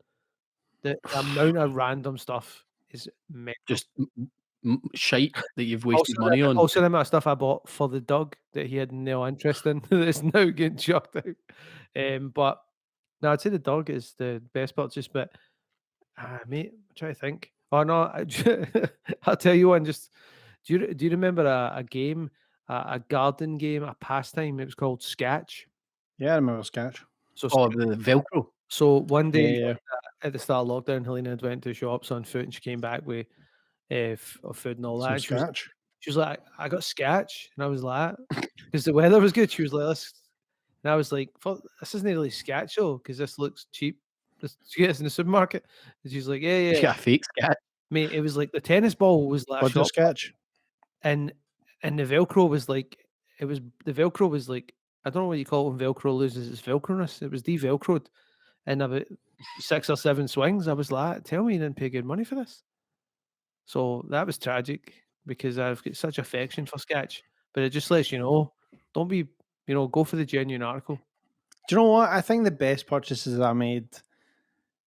the amount of random stuff is mental. Just shite that you've Also, wasted money on. also the amount of stuff I bought for the dog that he had no interest in that's now getting chucked out. But no, I'd say the dog is the best purchase. But mate, I'm trying to think. Oh no, I'll tell you one. Just do you remember a game, a garden game, a pastime? It was called Sketch. Yeah, I remember Sketch. So Oh, the Velcro. So one day Yeah. at the start of lockdown, Helena had went to shops on foot and she came back with food and all that. Some And Sketch. she was like, I got Sketch. And I was like, because the weather was good. She was like, and I was like, this isn't really Sketch though, because this looks cheap. Just get this in the supermarket. And she's like, yeah. Yeah, fake scat. Mate, it was like the tennis ball was like a Budget shop, Sketch. and the Velcro was like, the Velcro was like, I don't know what you call it when Velcro loses its Velcroness. It was de-Velcroed. And about 6 or 7 swings, I was like, tell me you didn't pay good money for this. So that was tragic because I've got such affection for Sketch. But it just lets you know, don't be, go for the genuine article. Do you know what? I think the best purchases I made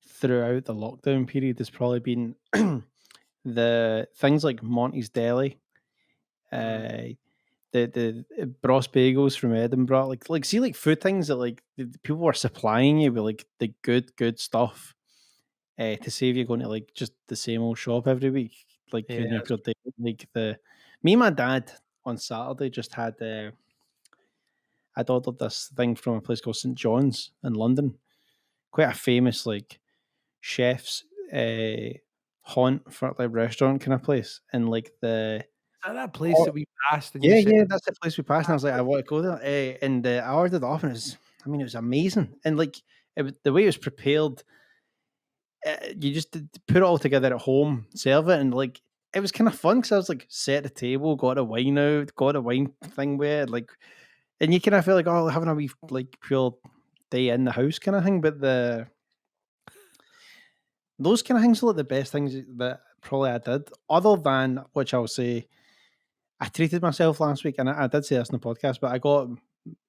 throughout the lockdown period has probably been the things like Monty's Deli, the Bros Bagels from Edinburgh, like see, like food things that like the people were supplying you with like the good stuff, to save you going to like just the same old shop every week. Like Yeah, me and my dad on Saturday just had I'd ordered this thing from a place called St John's in London, quite a famous like chef's haunt for like restaurant kind of place, and like the. Is that place that we passed? And Yeah, that's the place we passed. And I was like, I want to go there. And I ordered it off, and it was amazing. And like the way it was prepared, you just put it all together at home, serve it, and like it was kind of fun because I was like, set the table, got a wine out, got a wine thing with it, like, and you kind of feel like, oh, having a wee like pure day in the house kind of thing. But those kind of things are like the best things that probably I did, other than which I'll say. I treated myself last week, and I did say this in the podcast, but I got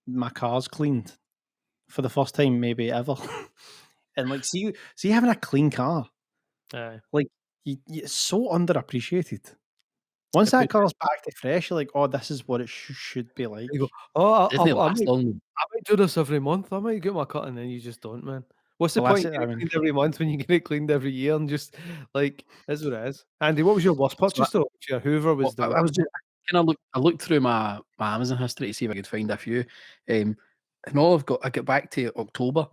my cars cleaned for the first time maybe ever. And like, see having a clean car, like it's so underappreciated. Once that car's back to fresh, you're like, oh, this is what it should be like. You go, oh, Doesn't it I last long? might do this every month. I might get my cut, and then you just don't, man. What's the point? Getting it cleaned every month when you get it cleaned every year, and just like that's what it is. Andy, what was your worst purchase though? Your Hoover was the. I looked through my Amazon history to see if I could find a few, and all I got back to October,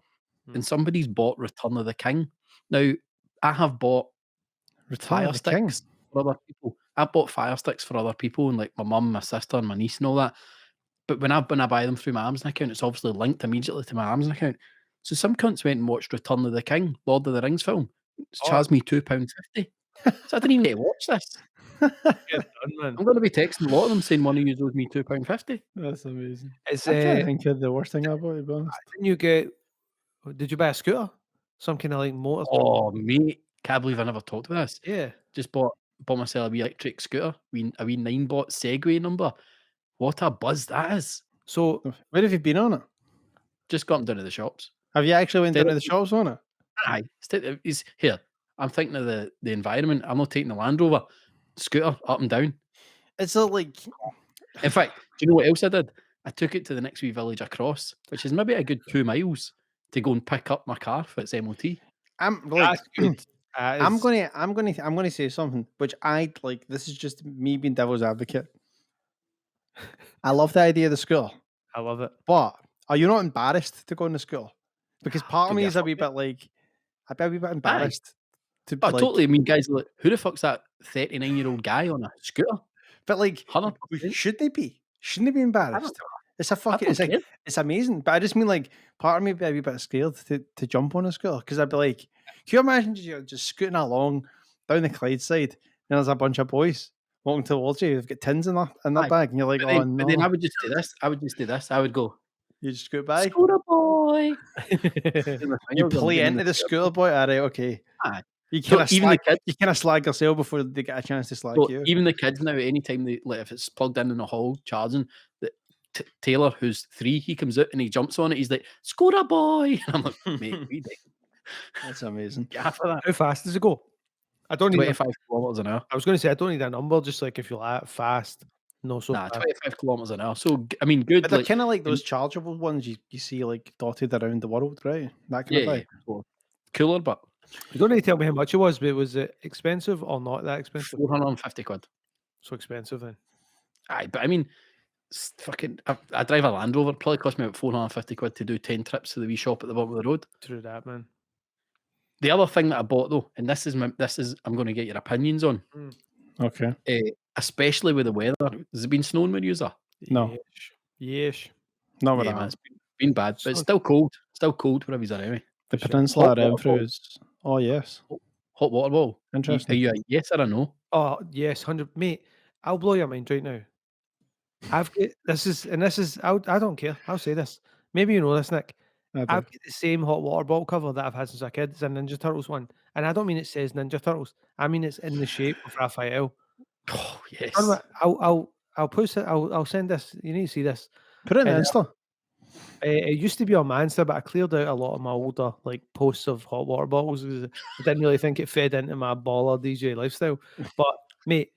and somebody's bought Return of the King. Now I have bought fire sticks for other people. I bought fire sticks for other people, and like my mum, my sister, and my niece, and all that. But when I buy them through my Amazon account, it's obviously linked immediately to my Amazon account. So some cunts went and watched Return of the King, Lord of the Rings film. It's charged me £2.50. So I didn't even get to watch this. I'm going to be texting a lot of them saying one of you owes me £2.50. That's amazing. I think of the worst thing I bought, to be honest. Did you buy a scooter? Some kind of like motor? Oh, mate. Can't believe I never talked about this. Yeah. Just bought myself a wee electric scooter, a wee 9-bot Segway number. What a buzz that is. So, where have you been on it? Just got them down to the shops. Have you actually went down to the shops on it? Aye. It's here. I'm thinking of the environment. I'm not taking the Land Rover. Scooter up and down. It's like. In fact, do you know what else I did? I took it to the next wee village across, which is maybe a good 2 miles to go and pick up my car for its MOT. I'm going to say something which I like. This is just me being devil's advocate. I love the idea of the school, I love it. but are you not embarrassed to go into school? Because part of Don't me give is a a wee fuck, bit like, I'd be a wee bit embarrassed to Oh, like, totally. I mean, guys, are like, who the fuck's that 39-year-old guy on a scooter? but like, 100%. should they be? Shouldn't they be I embarrassed? don't. It's a I fucking, don't it's like, care. it's amazing. But I just mean like, part of me would be a wee bit scared to jump on a scooter because I'd be like, can you imagine you're just scooting along down the Clydeside and there's a bunch of boys walking towards you, they've got tins in their Aye. bag, and you're like, But oh then no, I would just do this. I would just do this. I would go, you just scoot by. scooter boy. You play into the scooter boy. All right, okay. Aye. You So kind of even the slag, kids, you kind of slag yourself before they get a chance to slag so you. even the kids now, anytime they like, if it's plugged in the hall charging, that Taylor, who's 3, he comes out and he jumps on it. He's like, scooter boy. And I'm like, mate, we did. That's amazing. Get half of that. How fast does it go? I don't need. 25 kilometers an hour. I was going to say I don't need a number. Just like if you're like fast, no so Nah, fast. 25 kilometers an hour. So I mean, good. But they're Like, kind of like those chargeable ones you see like dotted around the world, right? That kind of yeah, thing. so cooler, but You don't need to tell me how much it was, but was it expensive or not that expensive? 450 quid. So expensive then. Aye, but I mean, fucking, I drive a Land Rover. It probably cost me about 450 quid to do 10 trips to the wee shop at the bottom of the road. True that, man. The other thing that I bought though, and this is I'm going to get your opinions on, Okay. especially with the weather. Has it been snowing with you? No. Yes. Not with Yeah, man, that. it's been bad, but it's still cold. Still cold wherever he's at anyway. The sure. peninsula Hot around water through ball. is. Oh yes. Hot water ball. Are Interesting. you a yes or a no? Oh yes, 100. Mate, I'll blow your mind right now. I've got this is I don't care. I'll say this. Maybe you know this, Nick. I do. I've got the same hot water bottle cover that I've had since a kid. It's a Ninja Turtles one, and I don't mean it says Ninja Turtles. I mean it's in the shape of Raphael. Oh yes. I'll post it. I'll send this. You need to see this. Put it in and, Insta. It used to be on Manster, but I cleared out a lot of my older like posts of hot water bottles. 'Cause I didn't really think it fed into my baller DJ lifestyle. But mate,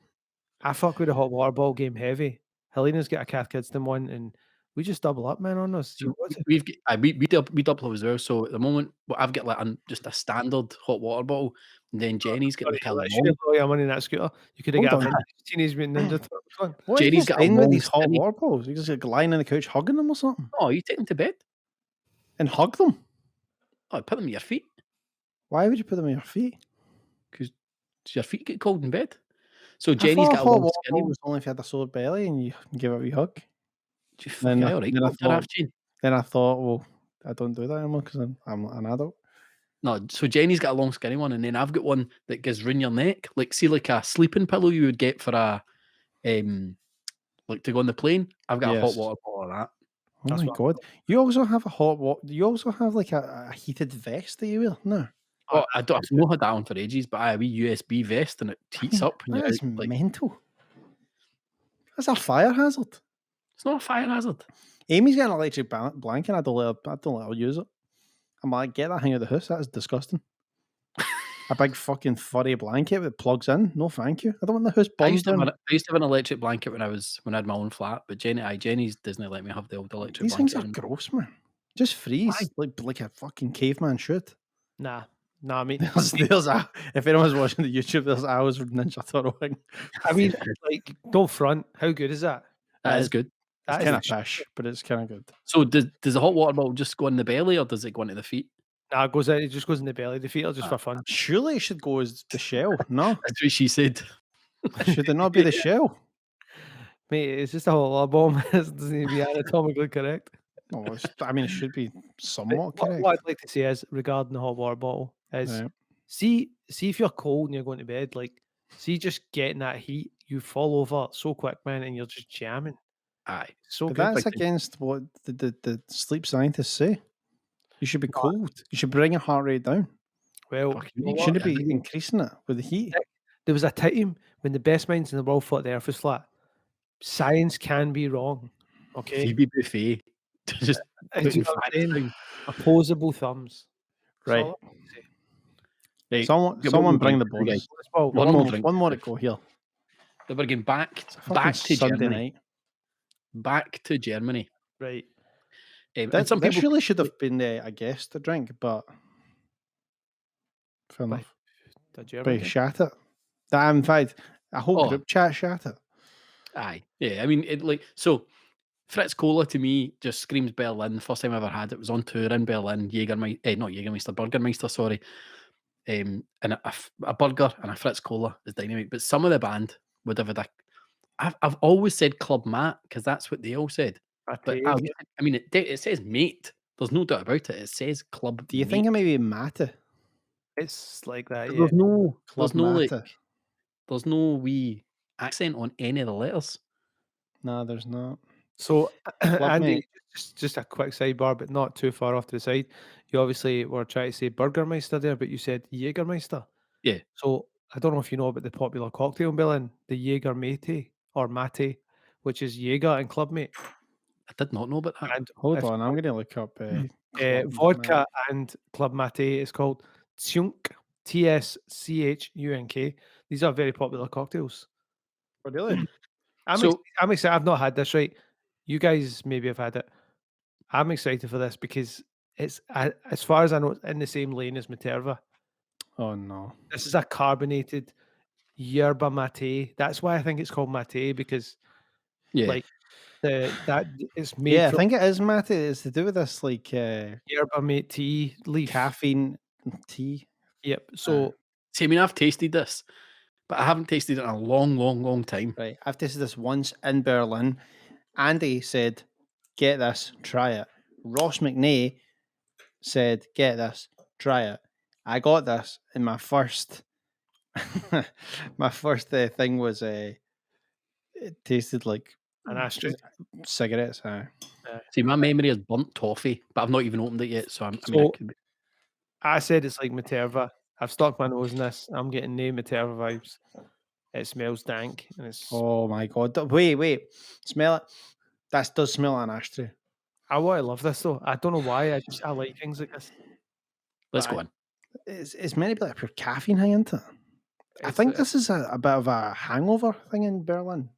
I fuck with the hot water ball game heavy. Helena's got a Cath Kidston one, and we just double up, man, on us. So we double as well. So at the moment, I've got like just a standard hot water bottle, and then Jenny's got like a Let's long. share all your money in that scooter. You could have Hold got on. a Teenage Mutant Ninja Turtles one. What Jenny's are you got a doing with long these hot skinny- water balls? You just like lying on the couch hugging them or something, Oh, you take them to bed? and hug them. Oh, put them on your feet Why would you put them on your feet? because your feet get cold in bed. So I Jenny's thought got a hot long water skinny ball one. was only if you had a sore belly and you give it a wee hug. You Then fucking I- all right, then I Dr. thought- Afghan. Then I thought, well, I don't do that anymore because I'm an adult. No, so Jenny's got a long skinny one, and then I've got one that goes round your neck, like see, like a sleeping pillow you would get for a, like to go on the plane. I've got a hot Yes. water bottle of that. Oh That's my what- god! You also have a hot water. You also have like a heated vest that you wear. No, Oh, I've not had that on for ages, but I have a wee USB vest, and it heats up when that you're is out, like, mental. That's a fire hazard. it's not a fire hazard. Amy's got an electric blanket. I don't let her use it. I'm like, get that thing out of the house. That is disgusting. A big fucking furry blanket that plugs in. No, thank you. I don't want the house I bombed used to down. have an electric blanket when I had my own flat, but Jenny's doesn't let me have the old electric These things blanket. are gross, man. Just freeze like a fucking caveman should. Nah, mate. If anyone's watching the YouTube, there's hours of Ninja Turtling. I mean, like, don't front. How good is that? That is good. It's That is kind of the pish, but it's kind of good. So does the hot water bottle just go in the belly, or does it go into the feet? Nah, it goes out. It just goes in the belly. The feet are just for fun. Surely it should go as the shell. No, That's what she said. should it not be the shell? Mate, it's just a whole lot of bomb. It doesn't need to be anatomically correct. No, I mean it should be somewhat correct. What I'd like to say is regarding the hot water bottle is Right. see if you're cold and you're going to bed, like see just getting that heat, you fall over so quick, man, and you're just jamming. Aye. So But good. that's against what the sleep scientists say. You should be cold. You should bring your heart rate down. Well, Fucking you know you what? Shouldn't Yeah, it be increasing it with the heat? There was a time when the best minds in the world thought the earth was flat. Science can be wrong. Okay. Phoebe Buffet. Just Do you know what I'm saying? Opposable thumbs. That's Right. all I can say. right. Someone Get one more bring the drink, bonus. Well, One more drink. One more to go here. Then we're getting back Fucking to Sunday Germany. night. Back to Germany. right. And That, some this people really should have been a guest to drink, but fair By- enough. The But German. shat it. In fact, a whole Oh. group chat shat it. Aye. Yeah. I mean, so. Fritz Cola to me just screams Berlin. The first time I ever had it was on tour in Berlin. Jägermeister, not Jägermeister, Burgermeister, sorry. And a burger and a Fritz Cola is dynamite. But some of the band would have had a. I've always said Club Matt because that's what they all said. But Mate, I mean, it says mate. There's no doubt about it. It says Club. Do you Mate. think it might be Mate? it's like that, yeah. There's no. Club There's no Mate? There's no wee accent on any of the letters. No, there's not. So, Andy, Mate. just a quick sidebar, but not too far off to the side. You obviously were trying to say Burgermeister there, but you said Jägermeister. Yeah. So, I don't know if you know about the popular cocktail in Berlin, the Jäger Mate or Mate, which is Jaeger and Club Mate. I did not know about that. And Hold if on, you I'm want, going to look up Club vodka Mate. and Club Mate is called Tschunk, Tschunk. These are very popular cocktails. Oh, really? I'm excited. I've not had this, right? You guys maybe have had it. I'm excited for this because it's, as far as I know, it's in the same lane as Materva. Oh, no. This is a carbonated yerba mate. That's why I think it's called mate, because Yeah. like that it's made Yeah, I from think it is Mate. It's to do with this, like, yerba mate tea leaf. caffeine tea. Yep. So See, I mean, I've tasted this, but I haven't tasted it in a long, long, long time. Right. I've tasted this once in Berlin. Andy said, get this, try it. Ross McNay said, get this, try it. I got this, and my first thing was it tasted like an ashtray. cigarettes. See, my memory is burnt toffee, but I've not even opened it yet. So I mean, So- I could be... I said it's like Materva. I've stuck my nose in this. I'm getting no Materva vibes. It smells dank, and it's. Oh my god! Wait! Smell it. That does smell like an ashtray. I love this though. I don't know why. I like things like this. Let's But go on. It's meant to be like pure caffeine hang into it. I It's think this is a bit of a hangover thing in Berlin.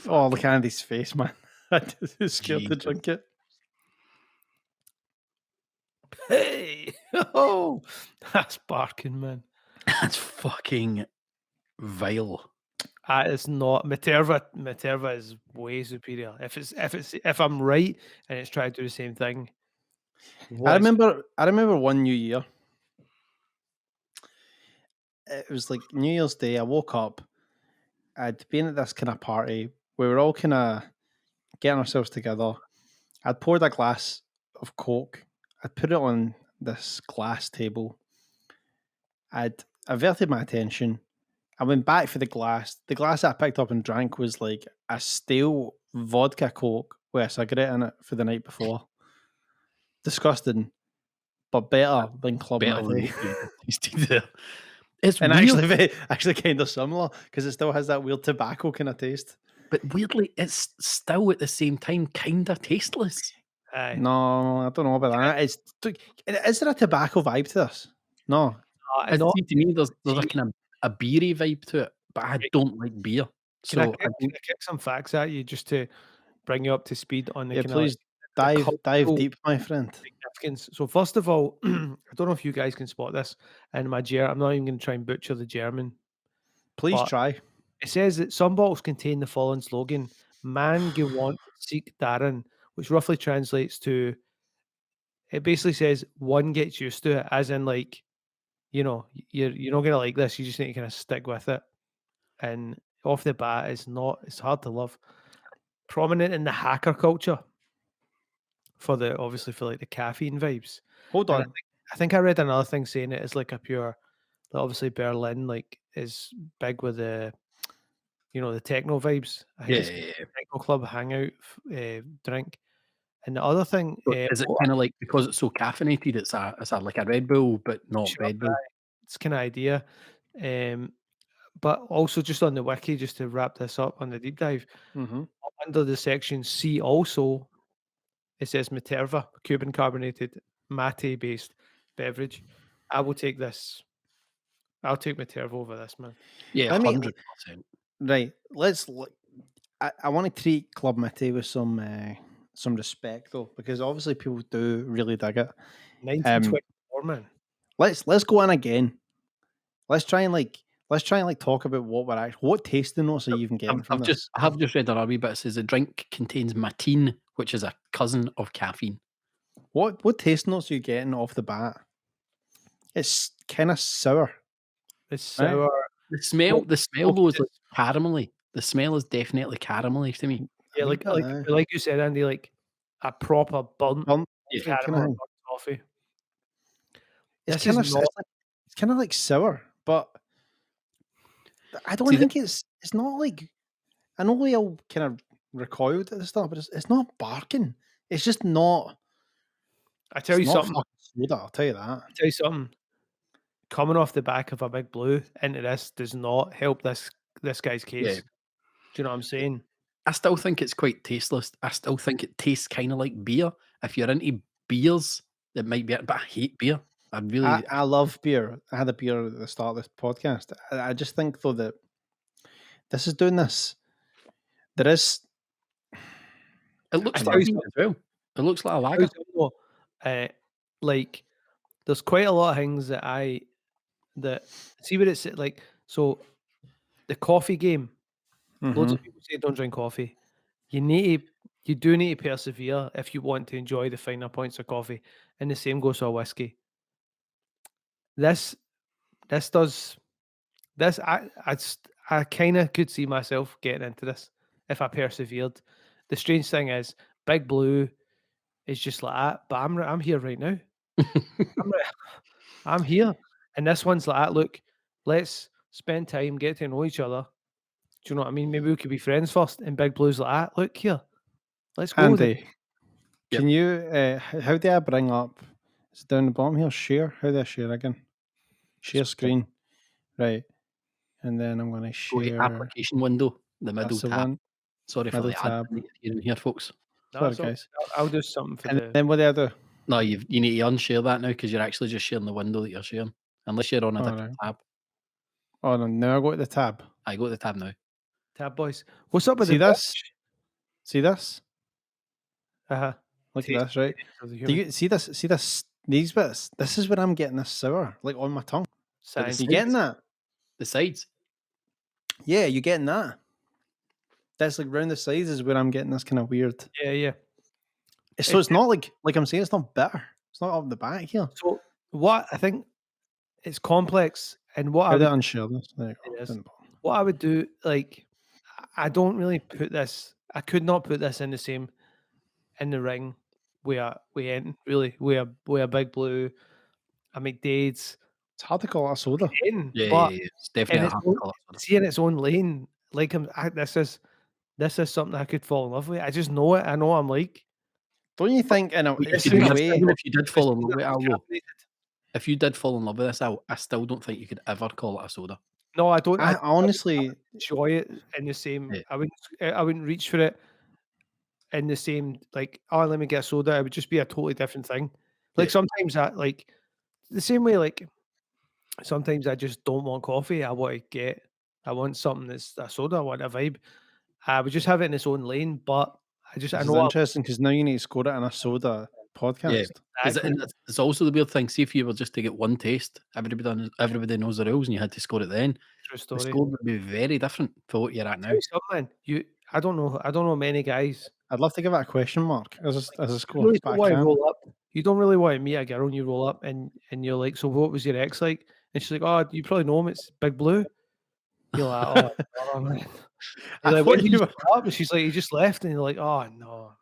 Oh, look at Andy's face, man. I'm scared to Jesus. drink it. Hey, oh, that's barking, man. That's fucking vile. It's not Materva. Materva is way superior. If I'm right and it's trying to do the same thing. I remember one New Year. It was like New Year's Day. I woke up. I'd been at this kind of party. We were all kind of getting ourselves together. I'd poured a glass of Coke. I'd put it on this glass table. I'd averted my attention. I went back for the glass. The glass I picked up and drank was like a stale vodka Coke with a cigarette in it for the night before. Disgusting, but better than Club Better than Mate. what you tasted there. It's And weird, actually kind of similar because it still has that weird tobacco kind of taste. but weirdly, it's still at the same time kind of tasteless. Aye. No, I don't know about that. Is there a tobacco vibe to this? No. It's, not- see, to me, there's a see- kind of a beery vibe to it, but I don't like beer. Can I So kick some facts at you just to bring you up to speed on the Yeah, kinda, please like, dive cultural deep, my friend. significance. So first of all, I don't know if you guys can spot this in my I'm not even going to try and butcher the German. Please But- try. It says that some bottles contain the following slogan: "Man gewohnt sich daran," which roughly translates to. It basically says one gets used to it, as in like, you're not gonna like this. You just need to kind of stick with it. And off the bat, it's hard to love. Prominent in the hacker culture for like the caffeine vibes. Hold And on. I think I read another thing saying it is like a pure, like obviously Berlin like is big with the, the techno vibes. I think it's yeah. techno club hangout drink. And the other thing, So is it kind of like because it's so caffeinated? It's a like a Red Bull, but not Sure, Red Bull. it's kind of idea. But also just on the wiki, just to wrap this up on the deep dive, Mm-hmm. under the section C also, it says Materva, Cuban carbonated mate based beverage. I will take this. I'll take Materva over this, man. Yeah, Let me- 100%. Right. Let's look. I want to treat Club Mate with some respect though, because obviously people do really dig it. 1924, man. Let's go in again. Let's try and let's try and like talk about what tasting notes are you even getting from this? I have just read another wee bit. It says the drink contains matine, which is a cousin of caffeine. What taste notes are you getting off the bat? It's kind of sour. It's Right. sour. The smell Okay, though is like caramelly. The smell is definitely caramelly to me. Yeah, A wee bit, aye. like you said, Andy, like a proper burnt Bump, Yeah, kinda caramel thing. coffee. It's This kind is of not. it's kind of like sour, but I don't See, think it's not like. I know we all kind of recoiled at the start, but it's not barking. It's just not. I tell you It's not something. fucking soda. I'll tell you that. Tell you something. Coming off the back of a Big Blue into this does not help this guy's case. Yeah. Do you know what I'm saying? I still think it's quite tasteless. I still think it tastes kind of like beer. If you're into beers, it might be it, but I hate beer. I love beer. I had a beer at the start of this podcast. I just think though that this is doing this. There is. It looks I like tell a you beer as well. It looks like a Tell lager. you something though, like there's quite a lot of things that see what it's like. So the coffee game. Loads Mhm. of people say don't drink coffee. You do need to persevere if you want to enjoy the finer points of coffee. And the same goes for whiskey. This does this. I kind of could see myself getting into this if I persevered. The strange thing is, Big Blue is just like that, but I'm here right now. I'm here, and this one's like that. Look, let's spend time, get to know each other. Do you know what I mean? Maybe we could be friends first. And Big Blue's like that. Look here, let's go. Andy, can you? How do I bring up? Is it down the bottom here? Share. How do I share again? Share screen. Right. And then I'm going to Go to share. application window, the middle That's the tab. one. Sorry for Middle the ad tab. that you're hearing here, folks. No, Sorry, it's all- guys. I'll do something for And the. then what do I do? No, you need to unshare that now because you're actually just sharing the window that you're sharing. Unless you're on a different tab. Oh no! Now I go to the tab. I go to the tab now. Tab boys. What's up with See the this? See this? Uh-huh. Look at this, right? Do you see this? See this? These bits. This is where I'm getting this sour, like on my tongue. Science. You getting that? The sides. Yeah, you getting that? That's like round the sides is where I'm getting this kind of weird. Yeah. So it's not like I'm saying it's not bitter. It's not up the back here. So what I think it's complex, and what How I do would, I unshare this? There you go. It is. Didn't bother. what I would do, like, I don't really put this. I could not put this in the ring where we end really where Big Blue, a McDade's It's hard to call it a soda. in, Yeah, but it's definitely in a its hard own, colour. see in its own lane. Like this is something I could fall in love with. I just know it. I know what I'm like. Don't you think? In a If in a way, even if you did fall in love with it, Allo, Carbonated. if you did fall in love with this, I still don't think you could ever call it a soda. No, I don't. I I honestly, enjoy it in the same. Yeah. I wouldn't reach for it in the same. Like, oh, let me get a soda. It would just be a totally different thing. Like Yeah. sometimes I like the same way. Like sometimes I just don't want coffee. I want something that's a soda. I want a vibe. I would just have it in its own lane, but I this know is what interesting because now you need to score it in a soda podcast. exactly. It's also the weird thing. See, if you were just to get one taste, everybody knows the rules, and you had to score it then. True The story. score would be very different for what you're at now. Tell you something, I don't know many guys. I'd love to give it a question mark as a score. You really but don't I want to can't. roll up. You don't really want to meet a girl and you roll up and you're like, so what was your ex like? And she's like, oh, you probably know him. It's Big Blue. You're like, oh, man. You're I like, thought when did you you were- start up? And she's like, he just left. And you're like, oh no.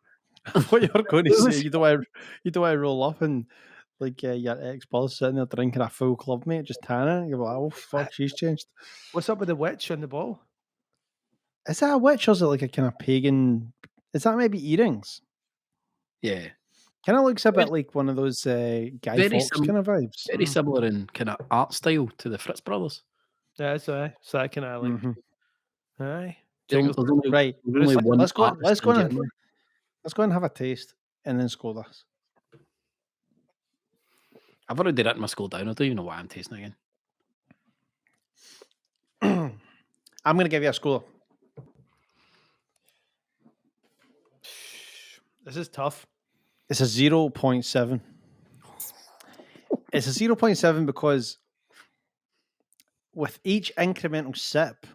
What you were going to say? You don't want to roll up and like your ex-boss sitting there drinking a full club mate, just tanning. You're like, oh fuck, she's changed. What's up with the witch on the ball? Is that a witch or is it like a kind of pagan? Is that maybe earrings? Yeah, Kind of looks a bit like one of those Guy Very Fawkes kind of vibes. very similar in kind of art style to the Fritz brothers. Yeah, so that kind of like, Mhm. aye. There's only, Right, there's only one let's go. artist Let's go in and general. let's go and have a taste and then score this. I've already written my score down. I don't even know why I'm tasting again. I'm going to give you a score. This is tough. It's a 0.7. It's a 0.7 because with each incremental sip,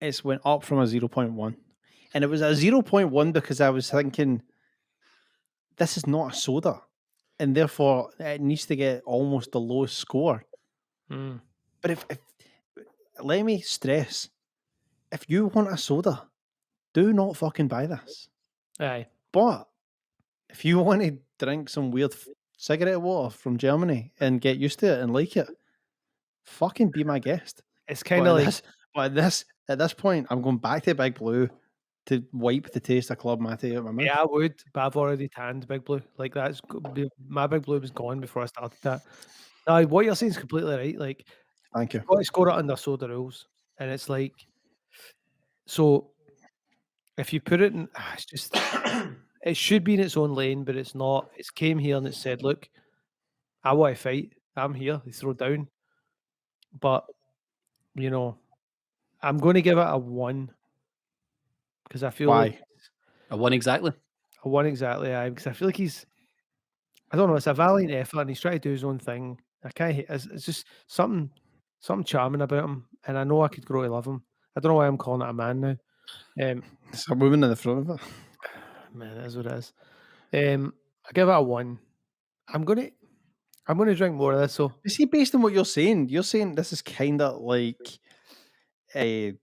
it's went up from a 0.1. And it was a 0.1 because I was thinking, this is not a soda. And therefore, it needs to get almost the lowest score. Mm. But if let me stress, if you want a soda, do not fucking buy this. Aye. But if you want to drink some weird cigarette water from Germany and get used to it and like it, fucking be my guest. It's kind of like At this point, I'm going back to Big Blue to wipe the taste of Club Mate out of my mouth. yeah, I would, but I've already tanned Big Blue. Like my Big Blue was gone before I started that. Now, what you're saying is completely right. Like, Thank you. you've got to score it under soda rules, and it's like, so if you put it in, it's just it should be in its own lane, but it's not. It's came here and it said, "Look, I want to fight. I'm here." They throw down, but you know, I'm going to give it a 1 because I feel like Why? A 1 exactly. a 1 exactly. Because I feel like I don't know. It's a valiant effort, and he's trying to do his own thing. I can't. It's just something charming about him, and I know I could grow to love him. I don't know why I'm calling it a man now. There's a woman in the front of it. Man, it is what it is. I give it a 1. I'm gonna drink more of this. So You see, based on what you're saying this is kind of like a.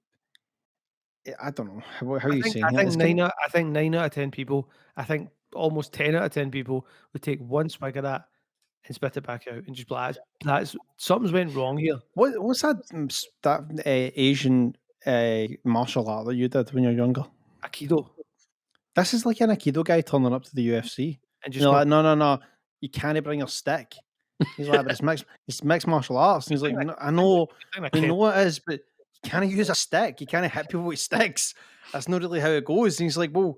I don't know how are you saying I it? think It's 9 out, I think 9 out of 10 people. I think almost 10 out of 10 people would take one swig of that and spit it back out and just be like, that's something's went wrong here. What's that Asian martial art that you did when you were younger? Aikido. This is like an Aikido guy turning up to the UFC. And You're like, no, you can't bring your stick. He's like, but it's mixed martial arts. And he's like, no, I know, we know it is, but you can't use a stick. You can't hit people with sticks. That's not really how it goes. And he's like, well,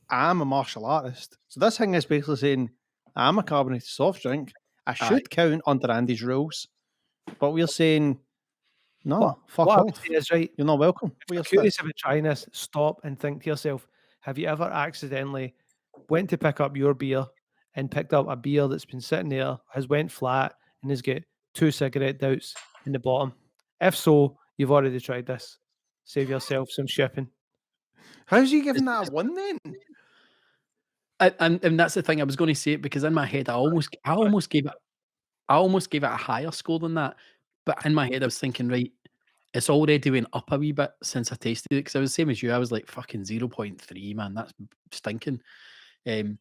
I'm a martial artist. So this thing is basically saying, I'm a carbonated soft drink. I should count under Andy's rules. But we're saying, no, fuck what I would off. say is, right, You're not welcome. if you're curious about trying this, stop and think to yourself, have you ever accidentally went to pick up your beer and picked up a beer that's been sitting there, has went flat, and has got 2 cigarette doughts in the bottom? If so, you've already tried this. Save yourself some shipping. How's you giving that a 1 then? And that's the thing. I was going to say it because in my head, I almost gave it a higher score than that. But in my head, I was thinking, right, it's already went up a wee bit since I tasted it. Because I was the same as you. I was like, fucking 0.3, man. That's stinking. And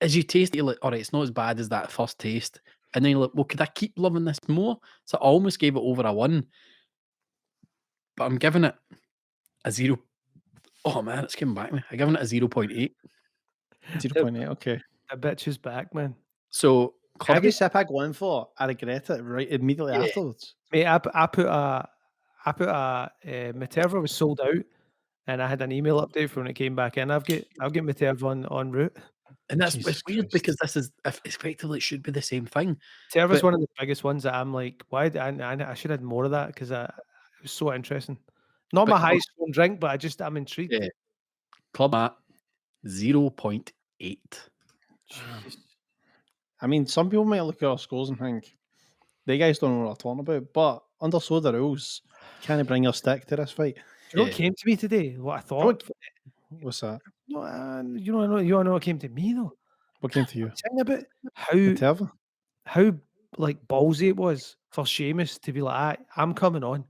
as you taste it, you're like, all right, it's not as bad as that first taste. And then you're like, well, could I keep loving this more? So I almost gave it over a 1. But I'm giving it a 0. Oh, man, it's coming back to me. I'm giving it a 0.8. 0.8, okay. A bitch is back, man. So Every sip I go in for, I regret it right immediately afterwards. Mate, I put a Materva was sold out, and I had an email update from when it came back in. I'll get Materva en route. And that's Jesus it's weird Christ. because this is effectively it should be the same thing. Materva's But- one of the biggest ones that I'm like, why? I should have had more of that because it was so interesting. Not my But- highest scoring drink, but I'm intrigued. Yeah. Club at 0.8. I mean, some people might look at our scores and think, they guys don't know what they're talking about, but under soda rules, you can't bring your stick to this fight. Do you know what Yeah. came to me today? What I thought? What's that? No, you want to know what came to me though? What came to you? Thinking about Materva? how like ballsy it was for Seamus to be like, I'm coming on.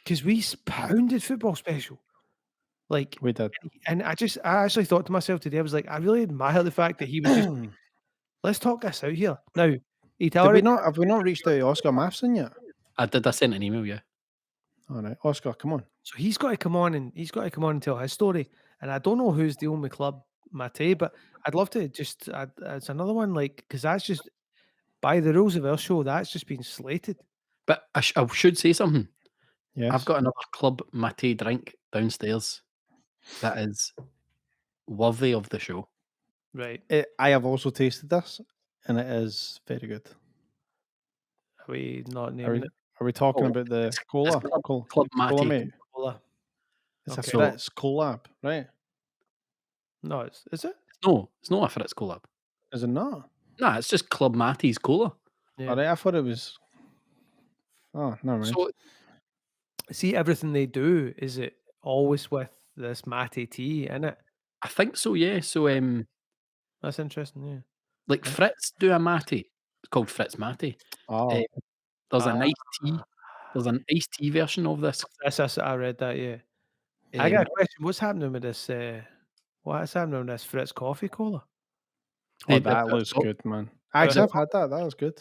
Because we pounded Football Special. Like, We did. and I actually thought to myself today, I was like, I really admire the fact that he was just, let's talk this out here. Now, Have we not reached out to Oscar Matheson yet? I sent an email, yeah. All right, Oscar, come on. So he's got to come on and tell his story. And I don't know who's the only club Mate, but I'd love to just it's another one, like, because that's just by the rules of our show, that's just been slated. But I should say something. Yes. I've got another Club Mate drink downstairs that is worthy of the show. Right. I have also tasted this, and it is very good. Are we not Are naming we, it? are we talking Oh, about the cola? Club Cola, Mate. mate. Cola. It's Okay. a Fritz collab, right? No, is it? No, it's not a Fritz collab. Is it not? Nah, it's just Club Mate's cola. Yeah. All right, I thought it was. Oh, no mind. So See, everything they do, is it always with this mate tea in it? I think so, yeah. So That's interesting, yeah. like Fritz do a mate. It's called Fritz mate. Oh, There's an Ah. iced tea. There's an iced tea version of this. That's I read that, yeah. I got Um, a question. What's happening with this? What's happening with this Fritz coffee cola? oh, the that Fritz looks Coke. good, man. Actually, I've had that. That was good.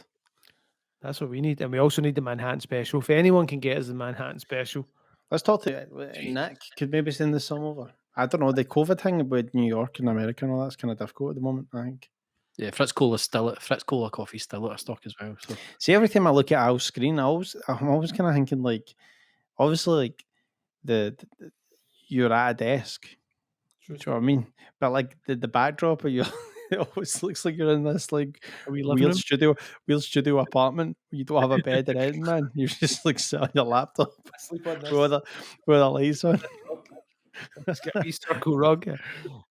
That's what we need, and we also need the Manhattan Special. If anyone can get us the Manhattan Special, Let's talk to Nick. Could maybe send this some over. I don't know. The COVID thing with New York and America and all that's kind of difficult at the moment, I think. Yeah, Fritz Cola coffee's still out of stock as well. So See, every time I look at Al's screen, I'm always kind of thinking like, obviously, like you're at a desk. Do you know what I mean? But like the backdrop of you, it always looks like you're in this like are we living weird studio apartment. You don't have a bed or anything, man. You're just like sitting on your laptop sleep on this? with the lights on. Let's get a wee circle rug.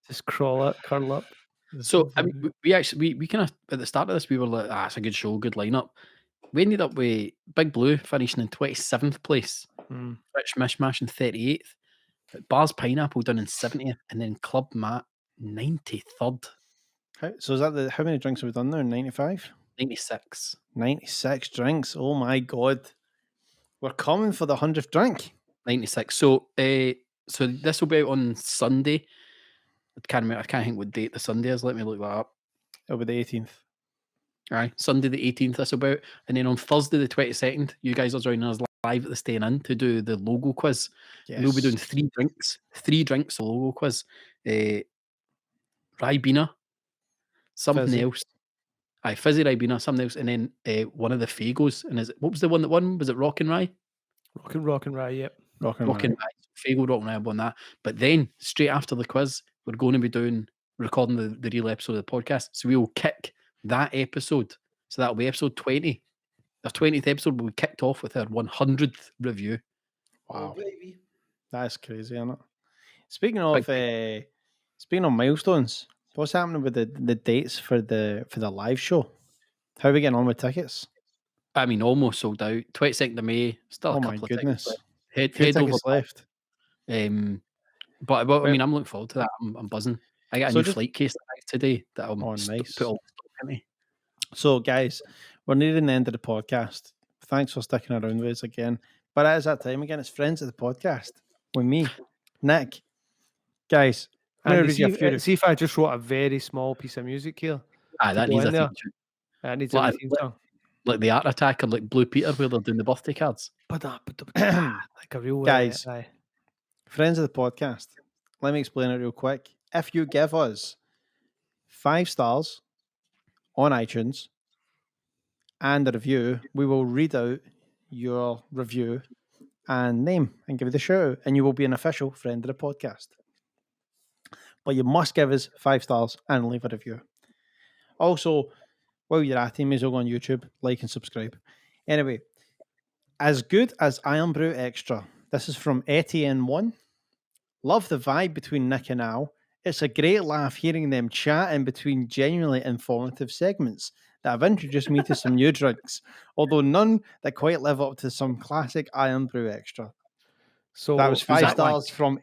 Just curl up. So I mean, we actually we kind of at the start of this we were like, it's a good show, good lineup. We ended up with Big Blue finishing in 27th place, Fritz Mischmasch in 38th, Barr's Pineapple done in 70th, and then Club Matt 93rd, So is that how many drinks have we done now? 95? 96. 96 drinks. Oh my god. We're coming for the 100th drink. 96. So so this will be out on Sunday. I can't think what date the Sunday is. Let me look that up. It'll be the 18th. Aye, Sunday the 18th. This will be out, and then on Thursday the 22nd, you guys are joining us live at the Staying In to do the logo quiz. Yes. We'll be doing three drinks, a logo quiz. Ribena, something Fizzy. else. Aye, fizzy Ribena, something else, and then one of the Fagos. And what was the one that won? Was it Rock and Rye? Rock and Rye, yep. Rock and Rock and Rye. Fago, Rock and Rye won that. But then straight after the quiz, we're going to be recording the real episode of the podcast. So we will kick that episode. So that'll be episode 20. Our 20th episode will be kicked off with our 100th review. Wow. That's crazy, isn't it? Speaking of milestones, what's happening with the dates for the live show? How are we getting on with tickets? I mean, almost sold out. 22nd of May, still a Oh my couple of goodness. tickets. Few Head over. tickets left. But I mean, I'm looking forward to that. I'm buzzing. I got a new flight case today that I'm nice. put all the stuff in me. So, guys, we're nearing the end of the podcast. Thanks for sticking around with us again. But it is that time again. It's Friends of the Podcast with me, Nick. Guys, And see if I just wrote a very small piece of music here. That needs a theme tune. That needs a theme song. Like the Art Attack or like Blue Peter where they're doing the birthday cards. Like a real guys, Friends of the Podcast. Let me explain it real quick. If you give us 5 stars on iTunes and a review, we will read out your review and name and give you the shout out, and you will be an official friend of the podcast. But you must give us 5 stars and leave a review. Also, while you're at it, you may as well go on YouTube, like and subscribe. Anyway, as good as Iron Brew Extra. This is from Etienne1. Love the vibe between Nick and Al. It's a great laugh hearing them chat in between genuinely informative segments that have introduced me to some new drinks, although none that quite live up to some classic Iron Brew Extra. So that was 5 stars from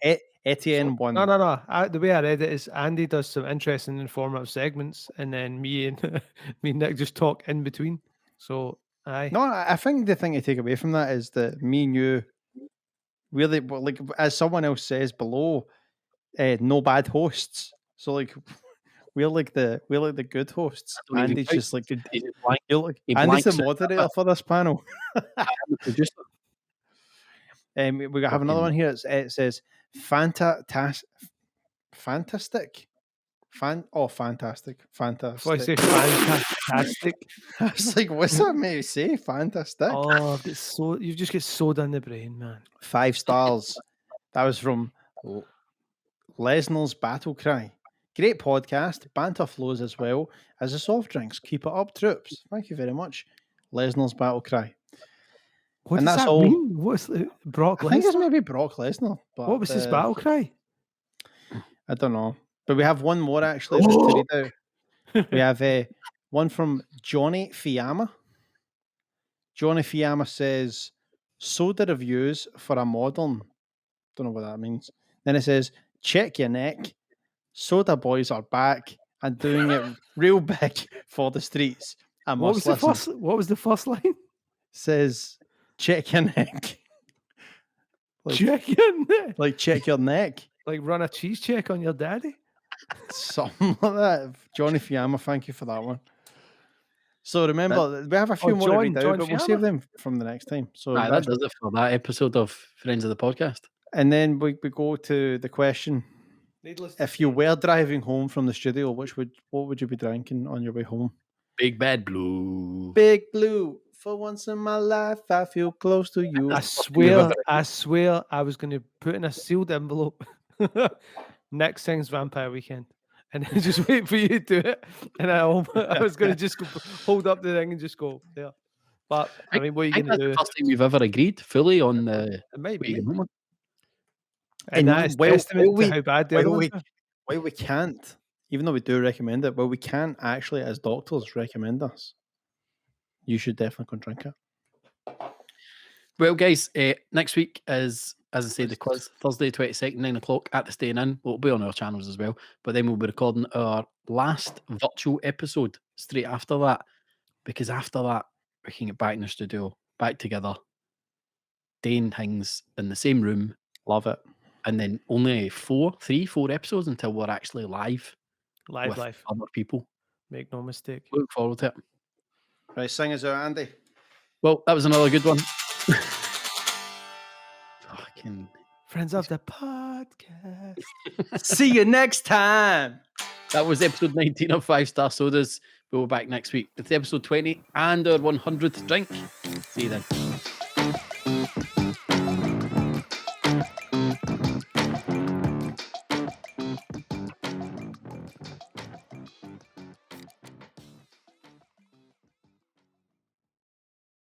Etienne1. No. The way I read it is Andy does some interesting informative segments, and then me and Nick just talk in between. So No, I think the thing to take away from that is that me and you really, like as someone else says below, no bad hosts. So like we're like the good hosts. Andy's just like Andy's the moderator for this panel. We have another one here. It says fantastic. Fantastic. Fantastic. I say fantastic. I was like, what's that meant to say? Fantastic. Oh, you just get soda in the brain, man. 5 stars. That was from Lesnar's Battle Cry. Great podcast. Banter flows as well as the soft drinks. Keep it up, troops. Thank you very much. Lesnar's Battle Cry. What does that mean? What's Brock Lesnar? I think it's maybe Brock Lesnar. What was his battle cry? I don't know. But we have one more actually just to read out. We have one from Johnny Fiamma. Johnny Fiamma says, soda reviews for a modern. Don't know what that means. Then it says, check your neck. Soda boys are back and doing it real big for the streets. I What must was the listen. first? What was the first line? Says, check your neck. Like, Check your neck. like, check your neck. Like run a cheese check on your daddy. Something like that. Johnny Fiamma, thank you for that one. So remember, we have a few more to read out, John but we'll save Fiamma? them from the next time. So Aye, that does it for that episode of Friends of the Podcast. and then we go to the question: Needless. if you were driving home from the studio, what would you be drinking on your way home? Big Bad Blue. Big Blue. For once in my life, I feel close to you. I swear, I was going to put in a sealed envelope. Next thing's Vampire Weekend, and then just wait for you to do it. And I was going to just hold up the thing and just go there. But I mean, what are you going to do? That's the first time you've ever agreed fully on the. It might what you be. going on. And that is testament to how bad the other Well, ones are. why we can't, even though we do recommend it, well, we can't actually, as doctors, recommend us. You should definitely go and drink it. Well, guys, next week is, as I say, the quiz. Thursday, 22nd, 9 o'clock at the Staying In. It'll be on our channels as well. But then we'll be recording our last virtual episode straight after that. Because after that, we can get back in the studio, back together, doing things in the same room. Love it. And then only 4 episodes until we're actually live with Live. other people. Make no mistake. Look forward to it. Right, sing us out, Andy. Well, that was another good one. Fucking Friends of the podcast. See you next time. That was episode 19 of 5 Star Sodas. We'll be back next week with episode 20 and our 100th drink. See you then.